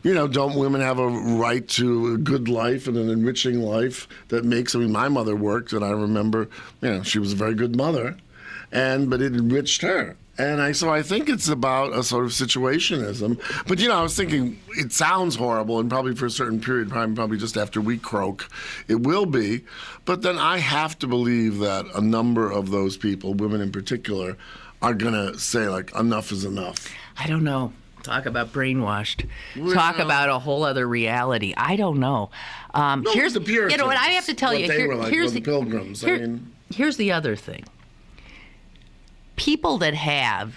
don't women have a right to a good life and an enriching life that makes? I mean, my mother worked, and I remember, she was a very good mother. But it enriched her. And so I think it's about a sort of situationism. But, I was thinking, it sounds horrible, and probably for a certain period of time, probably just after we croak, it will be. But then I have to believe that a number of those people, women in particular, are going to say, enough is enough. I don't know. Talk about brainwashed. Talk about a whole other reality. I don't know. Here's the Puritans. What I have to tell you. They were like, the Pilgrims. Here's the other thing. People that have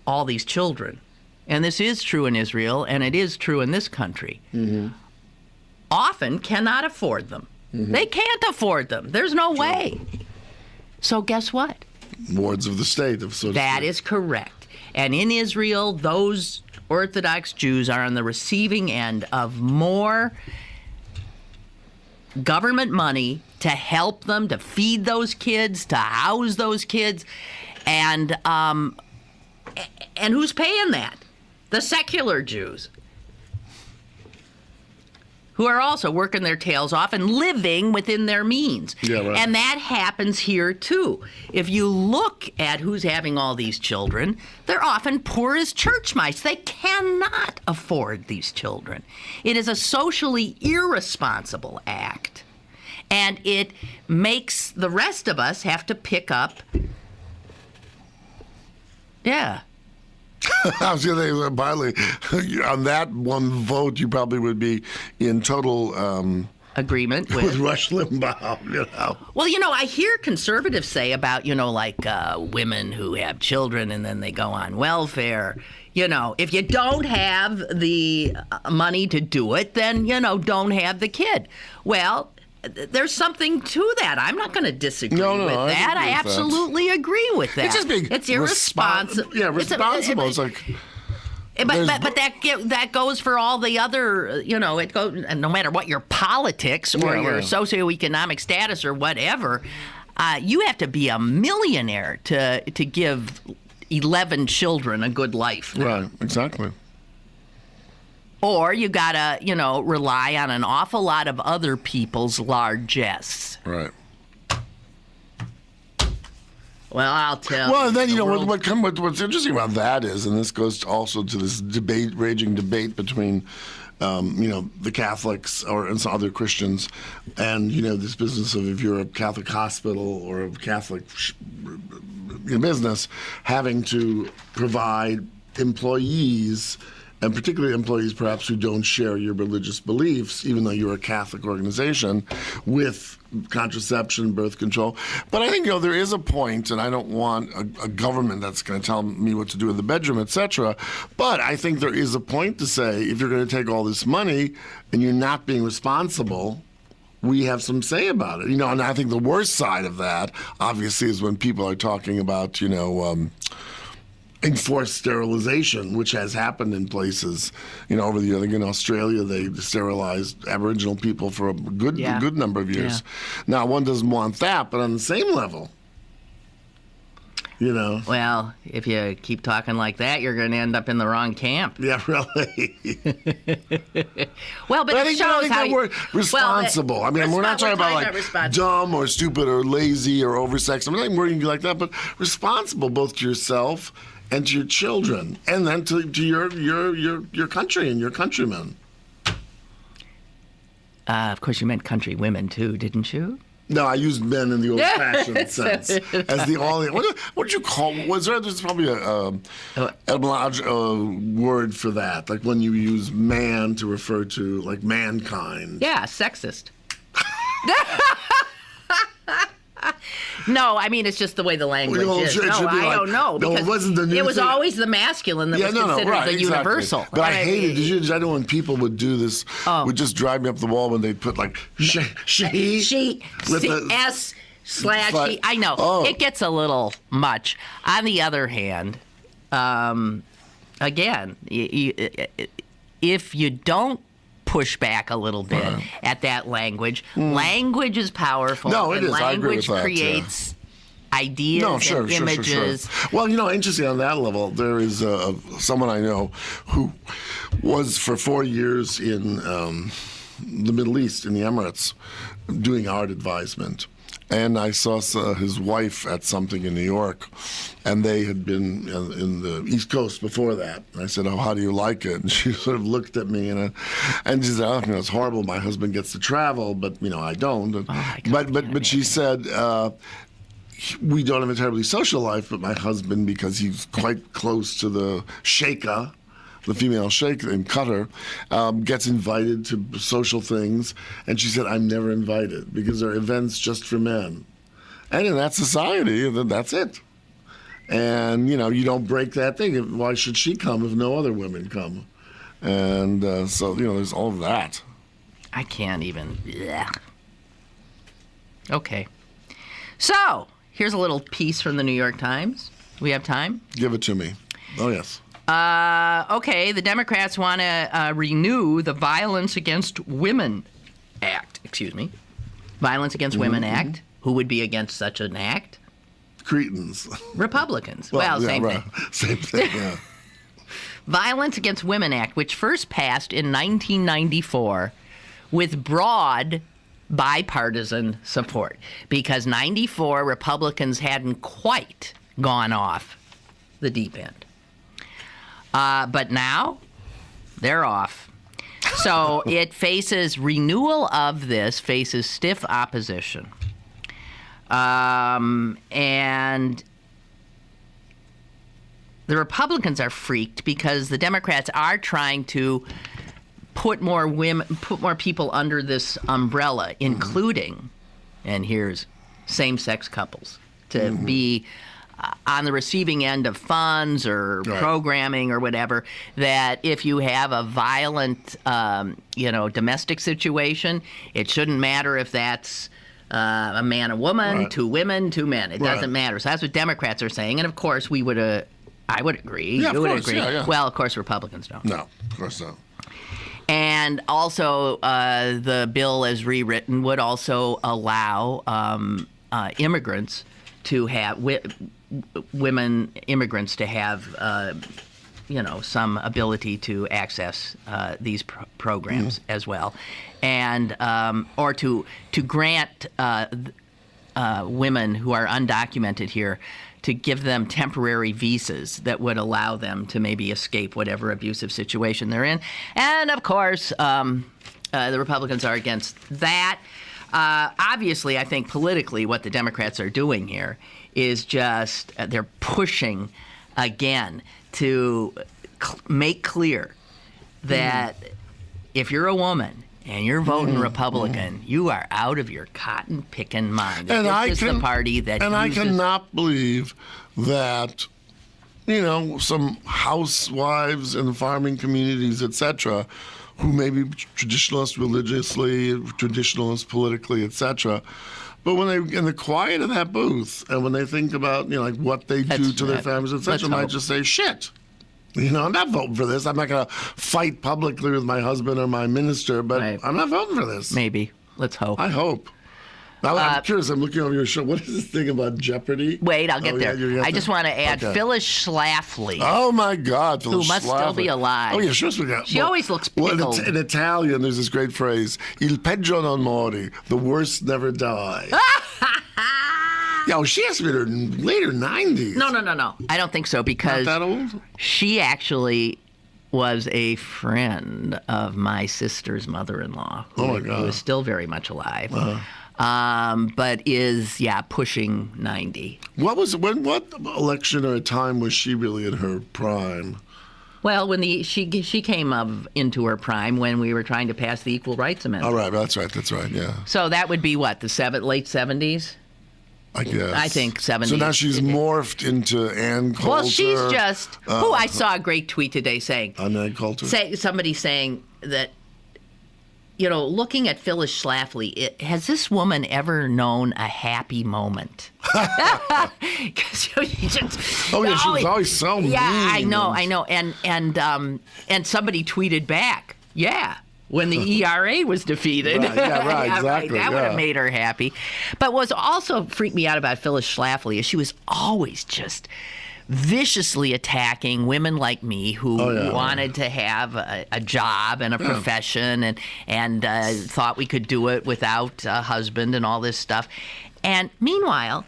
all these children, and this is true in Israel, and it is true in this country, often cannot afford them. They can't afford them. There's no way. So guess what? Wards of the state. That is correct. And in Israel, those Orthodox Jews are on the receiving end of more government money to help them, to feed those kids, to house those kids. And who's paying that? The secular Jews, who are also working their tails off and living within their means. Yeah, right. And that happens here, too. If you look at who's having all these children, they're often poor as church mice. They cannot afford these children. It is a socially irresponsible act. And it makes the rest of us have to pick up. Yeah. I was going to say, finally, on that one vote, you probably would be in total agreement with Rush Limbaugh. You know. Well, I hear conservatives say about, like women who have children and then they go on welfare. If you don't have the money to do it, then, don't have the kid. Well, there's something to that. I'm not going to disagree with that. I absolutely agree with that. It's just being it's irresponsible. Responsible. It's like. But that goes for all the other, it goes, and no matter what your politics or your socioeconomic status or whatever, you have to be a millionaire to give 11 children a good life. Right, exactly. Or you gotta, rely on an awful lot of other people's largesse. Right. Well, I'll tell you. Well, then, what's interesting about that is, and this goes also to this raging debate between, the Catholics and some other Christians, and, this business of if you're a Catholic hospital or a Catholic business, having to provide employees, and particularly employees perhaps who don't share your religious beliefs, even though you're a Catholic organization, with contraception, birth control. But I think, there is a point, and I don't want a government that's going to tell me what to do in the bedroom, etc. But I think there is a point to say, if you're going to take all this money and you're not being responsible, we have some say about it. And I think the worst side of that, obviously, is when people are talking about, enforced sterilization, which has happened in places, over the years. I think in Australia they sterilized Aboriginal people for a good number of years. Yeah. Now, one doesn't want that, but on the same level, Well, if you keep talking like that, you're going to end up in the wrong camp. Yeah, really. Well, but I it think, shows how we're responsible. We're not talking about like dumb or stupid or lazy or oversexed. I'm not even worrying like that, but responsible both to yourself and to your children, and then to your country and your countrymen. Of course, you meant country women too, didn't you? No, I used men in the old-fashioned sense as the only. What would you call? There's probably a etymological word for that, like when you use man to refer to like mankind. Yeah, sexist. No, I mean, it's just the way the language is. I don't know. Because it wasn't the new it was thing. Always the masculine that was considered the universal. But I hated it. I know when people would do this, would just drive me up the wall when they'd put like she, S/he. I know. It gets a little much. On the other hand, again, if you don't push back a little bit at that language. Language is powerful. No, it is. I agree with that. Language creates ideas and images. Sure. Well, interesting on that level, there is someone I know who was for 4 years in the Middle East, in the Emirates, doing art advisement. And I saw his wife at something in New York, and they had been in the East Coast before that. And I said, how do you like it? And she sort of looked at me, and she said, it's horrible. My husband gets to travel, but, I don't. But she said, we don't have a terribly social life, but my husband, because he's quite close to the sheikha, the female sheikh in Qatar, gets invited to social things, and she said, I'm never invited because there are events just for men. And in that society, that's it. And, you don't break that thing. Why should she come if no other women come? And so, there's all of that. I can't even. Yeah. Okay. So, here's a little piece from the New York Times. We have time? Give it to me. Oh, yes. Okay, the Democrats want to renew the Violence Against Women Act. Violence Against Women Act. Who would be against such an act? Cretins. Republicans. Same thing. Same thing, yeah. Violence Against Women Act, which first passed in 1994 with broad bipartisan support, because 94 Republicans hadn't quite gone off the deep end. But now, they're off. So renewal of this faces stiff opposition. And The Republicans are freaked because the Democrats are trying to put more people under this umbrella, including, and here's same-sex couples, to be on the receiving end of funds or programming or whatever, that if you have a violent, domestic situation, it shouldn't matter if that's a man, a woman, two women, two men. It doesn't matter. So that's what Democrats are saying. And, of course, I would agree. Yeah, you would course, agree. yeah. Well, of course, Republicans don't. No, of course not. And also, the bill as rewritten would also allow immigrants to have women immigrants to have some ability to access these programs as well, and or to grant women who are undocumented here, to give them temporary visas that would allow them to maybe escape whatever abusive situation they're in. And, of course, the Republicans are against that. Obviously, I think politically what the Democrats are doing here is just they're pushing, again, to make clear that if you're a woman and you're voting Republican, you are out of your cotton-picking mind. And this is the party that I cannot believe that, some housewives in farming communities, etc., who may be traditionalist religiously, traditionalist politically, etc., but when they in the quiet of that booth, and when they think about what they do to their families, etc., might just say shit. I'm not voting for this. I'm not going to fight publicly with my husband or my minister, but I'm not voting for this. Maybe. Let's hope. I hope. Now, I'm curious. I'm looking over your show. What is this thing about Jeopardy? Wait, I'll get there. I just want to add Phyllis Schlafly. Oh, my God. Phyllis who must Schlafly. still be alive. Oh, yeah, sure. She always looks pickled. Well, in Italian, there's this great phrase, il peggio non mori, the worst never die. Yeah, well, she has to be in her later 90s. No. I don't think so, because Not that old? she actually was a friend of my sister's mother-in-law, who is still very much alive, but is, pushing 90. What election or time was she really in her prime? Well, when she came into her prime when we were trying to pass the Equal Rights Amendment. Oh, right, that's right, yeah. So that would be what, the late 70s? I guess. I think 70s. So now she's morphed into Ann Coulter. Well, she's just... I saw a great tweet today saying... On Ann Coulter? Somebody saying that, looking at Phyllis Schlafly, has this woman ever known a happy moment? She was always so mean. Yeah, I know. And somebody tweeted back, when the ERA was defeated. Right, exactly. That would have made her happy. But what also freaked me out about Phyllis Schlafly is she was always just viciously attacking women like me who wanted to have a job and a profession and thought we could do it without a husband and all this stuff. And meanwhile,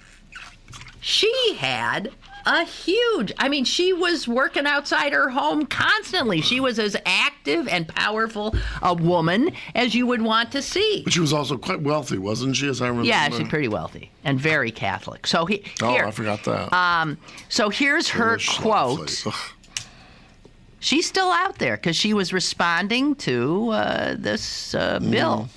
she had she was working outside her home constantly. She was as active and powerful a woman as you would want to see. But she was also quite wealthy, wasn't she, as I remember? Yeah, she's pretty wealthy and very Catholic. So here, I forgot that. So here's her quote. She's still out there because she was responding to this bill.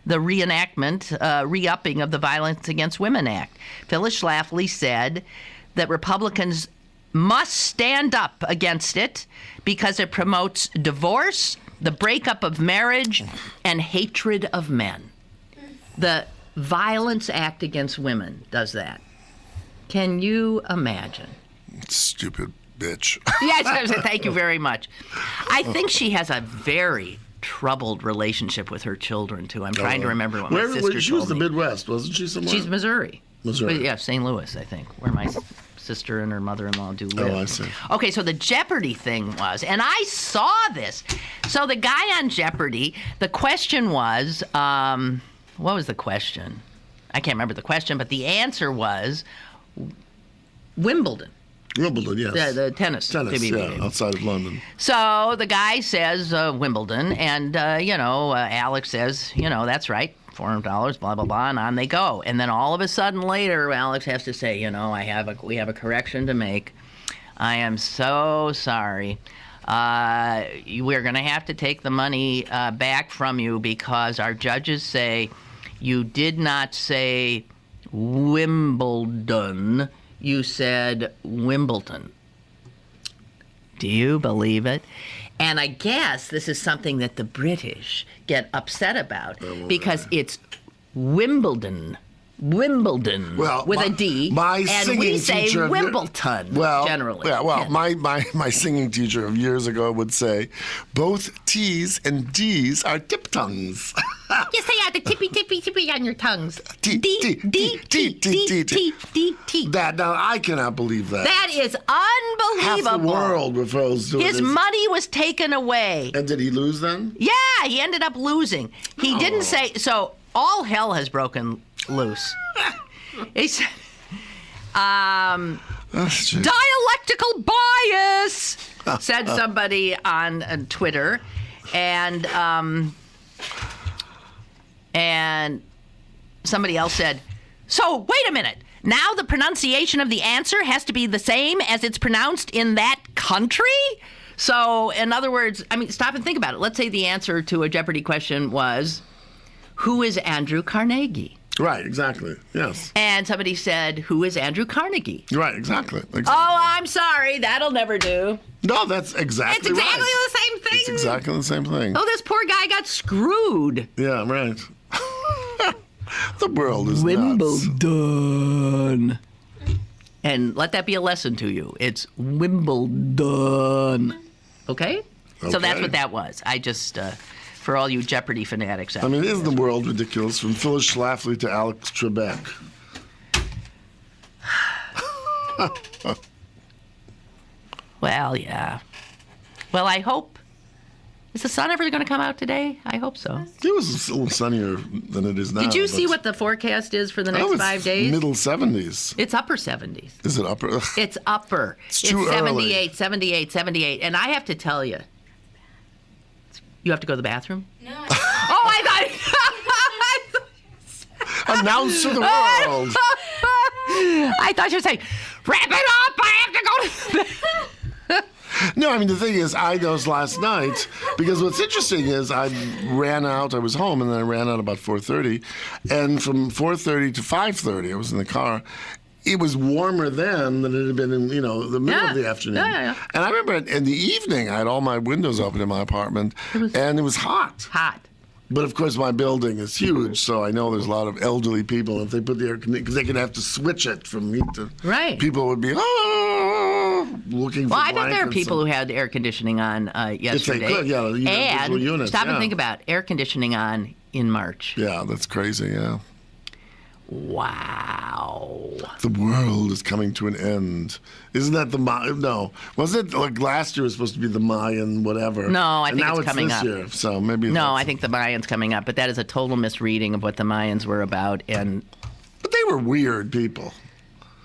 The re-upping of the Violence Against Women Act. Phyllis Schlafly said that Republicans must stand up against it because it promotes divorce, the breakup of marriage, and hatred of men. The Violence Act Against Women does that. Can you imagine? Stupid bitch. Yes, thank you very much. I think she has a very troubled relationship with her children, too. I'm trying to remember what my sister told me. She was the Midwest, wasn't she, somewhere? She's Missouri. But yeah, St. Louis, I think, where my sister and her mother-in-law do live. Oh, I see. Okay, so the Jeopardy thing was, and I saw this. So the guy on Jeopardy, the question was, what was the question? I can't remember the question, but the answer was Wimbledon. Wimbledon, yes. Yeah, the tennis, outside of London. So the guy says Wimbledon, and, Alex says, that's right. $400, blah, blah, blah, and on they go. And then all of a sudden later, Alex has to say, we have a correction to make. I am so sorry. We're going to have to take the money back from you because our judges say you did not say Wimbledon. You said Wimbledon. Do you believe it? And I guess this is something that the British get upset about because it's Wimbledon. Wimbledon with a D, and we say Wimbledon generally. My singing teacher of years ago would say, both T's and D's are diphthongs. Yes, they are the tippy on your tongues. T. That now I cannot believe that. That is unbelievable. Half the world refers to it. His money was taken away. And did he lose then? Yeah, he ended up losing. He didn't say so. All hell has broken loose. He said, dialectical bias, said somebody on Twitter, and somebody else said, so wait a minute. Now the pronunciation of the answer has to be the same as it's pronounced in that country? So, in other words, I mean, stop and think about it. Let's say the answer to a Jeopardy question was, who is Andrew Carnegie? Right, exactly. Yes. And somebody said, who is Andrew Carnegie? Right, exactly. Oh, I'm sorry. That'll never do. No, that's exactly right. It's exactly right. the same thing. It's exactly the same thing. Oh, this poor guy got screwed. Yeah, right. The world is Wimbledon. Nuts. And let that be a lesson to you. It's Wimbledon. Okay? So that's what that was. I just... for all you Jeopardy fanatics out there. I mean, isn't the world ridiculous? From Phyllis Schlafly to Alex Trebek. Well, yeah. Well, I hope. Is the sun ever going to come out today? I hope so. It was a little sunnier than it is now. Did you see what the forecast is for the next 5 days? Middle 70s. It's upper 70s. Is it upper? It's upper. It's too 78, early. 78, 78. And I have to tell you, you have to go to the bathroom? No. Oh, I thought... Announce to the world. I thought you were saying, wrap it up, I have to go to the No, I mean, the thing is, I noticed last night, because what's interesting is I ran out, I was home, and then I ran out about 4:30, and from 4:30 to 5:30, I was in the car. It was warmer then than it had been in, the middle of the afternoon. Yeah. And I remember in the evening, I had all my windows open in my apartment, and it was hot. Hot. But of course, my building is huge, so I know there's a lot of elderly people. If they put the air conditioning, because they could have to switch it from heat to... Right. People would be, looking for Well, I bet there are blankets people who had air conditioning on yesterday. If they could, yeah. And units, stop and think about air conditioning on in March. Yeah, that's crazy, yeah. Wow. The world is coming to an end. Isn't that the Mayan? No. Wasn't it like last year was supposed to be the Mayan whatever? No, I think now it's coming this up. Year, so maybe No, I think the Mayans coming up, but that is a total misreading of what the Mayans were about. But they were weird people.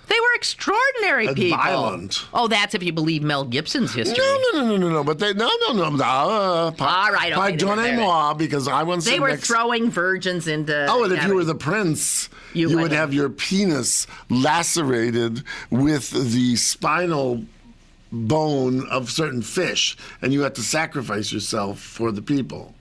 They were extraordinary And people. violent. Oh, that's if you believe Mel Gibson's history. No. But they, no. All right, okay. Pardonnez-moi, because I once They were throwing virgins into... Oh, and if you were the prince, you would have your penis lacerated with the spinal bone of certain fish, and you had to sacrifice yourself for the people.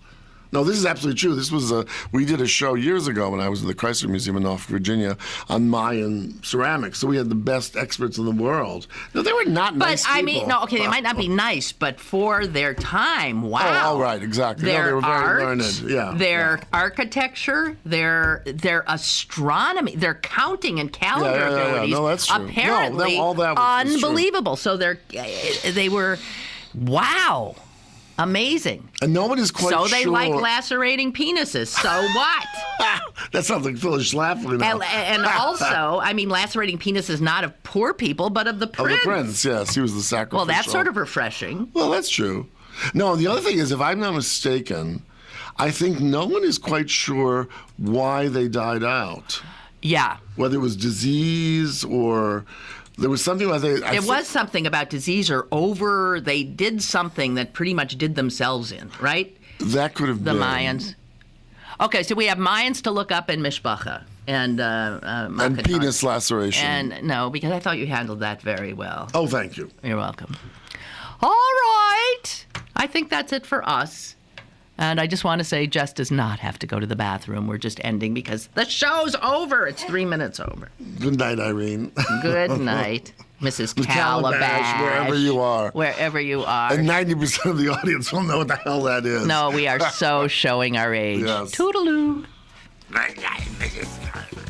No, this is absolutely true. This was we did a show years ago when I was in the Chrysler Museum in Norfolk, Virginia, on Mayan ceramics. So we had the best experts in the world. No, they were not nice people. But I mean, no, okay, they might not be nice, but for their time, wow. Oh, right, exactly. Their they were very art, learned. Yeah. Their architecture, their astronomy, their counting and calendar abilities. No, that's true. Apparently, all that was unbelievable. So they were, wow. Amazing. And nobody's quite sure. So they like lacerating penises. So what? That sounds like Phyllis Schlafly now. And also, I mean, lacerating penises not of poor people, but of the prince. Of the prince, yes. He was the sacrificial. Well, that's sort of refreshing. Well, that's true. No, the other thing is, if I'm not mistaken, I think no one is quite sure why they died out. Yeah. Whether it was disease or... There was something like that. It was something about disease or they did something that pretty much did themselves in, right? That could have been. The Mayans. Okay, so we have Mayans to look up in Mishpacha. and And penis laceration. And no, because I thought you handled that very well. Oh, thank you. You're welcome. All right. I think that's it for us. And I just want to say Jess does not have to go to the bathroom. We're just ending because the show's over. It's 3 minutes over. Good night, Irene. Good night, Mrs. Calabash. Wherever you are. Wherever you are. And 90% of the audience will know what the hell that is. No, we are so showing our age. Yes. Toodaloo. Good night, Mrs. Calabash.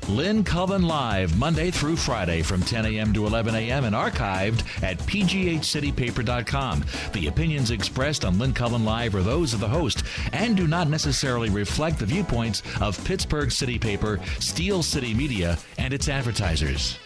Lynn Cullen Live, Monday through Friday from 10 a.m. to 11 a.m. and archived at pghcitypaper.com. The opinions expressed on Lynn Cullen Live are those of the host and do not necessarily reflect the viewpoints of Pittsburgh City Paper, Steel City Media, and its advertisers.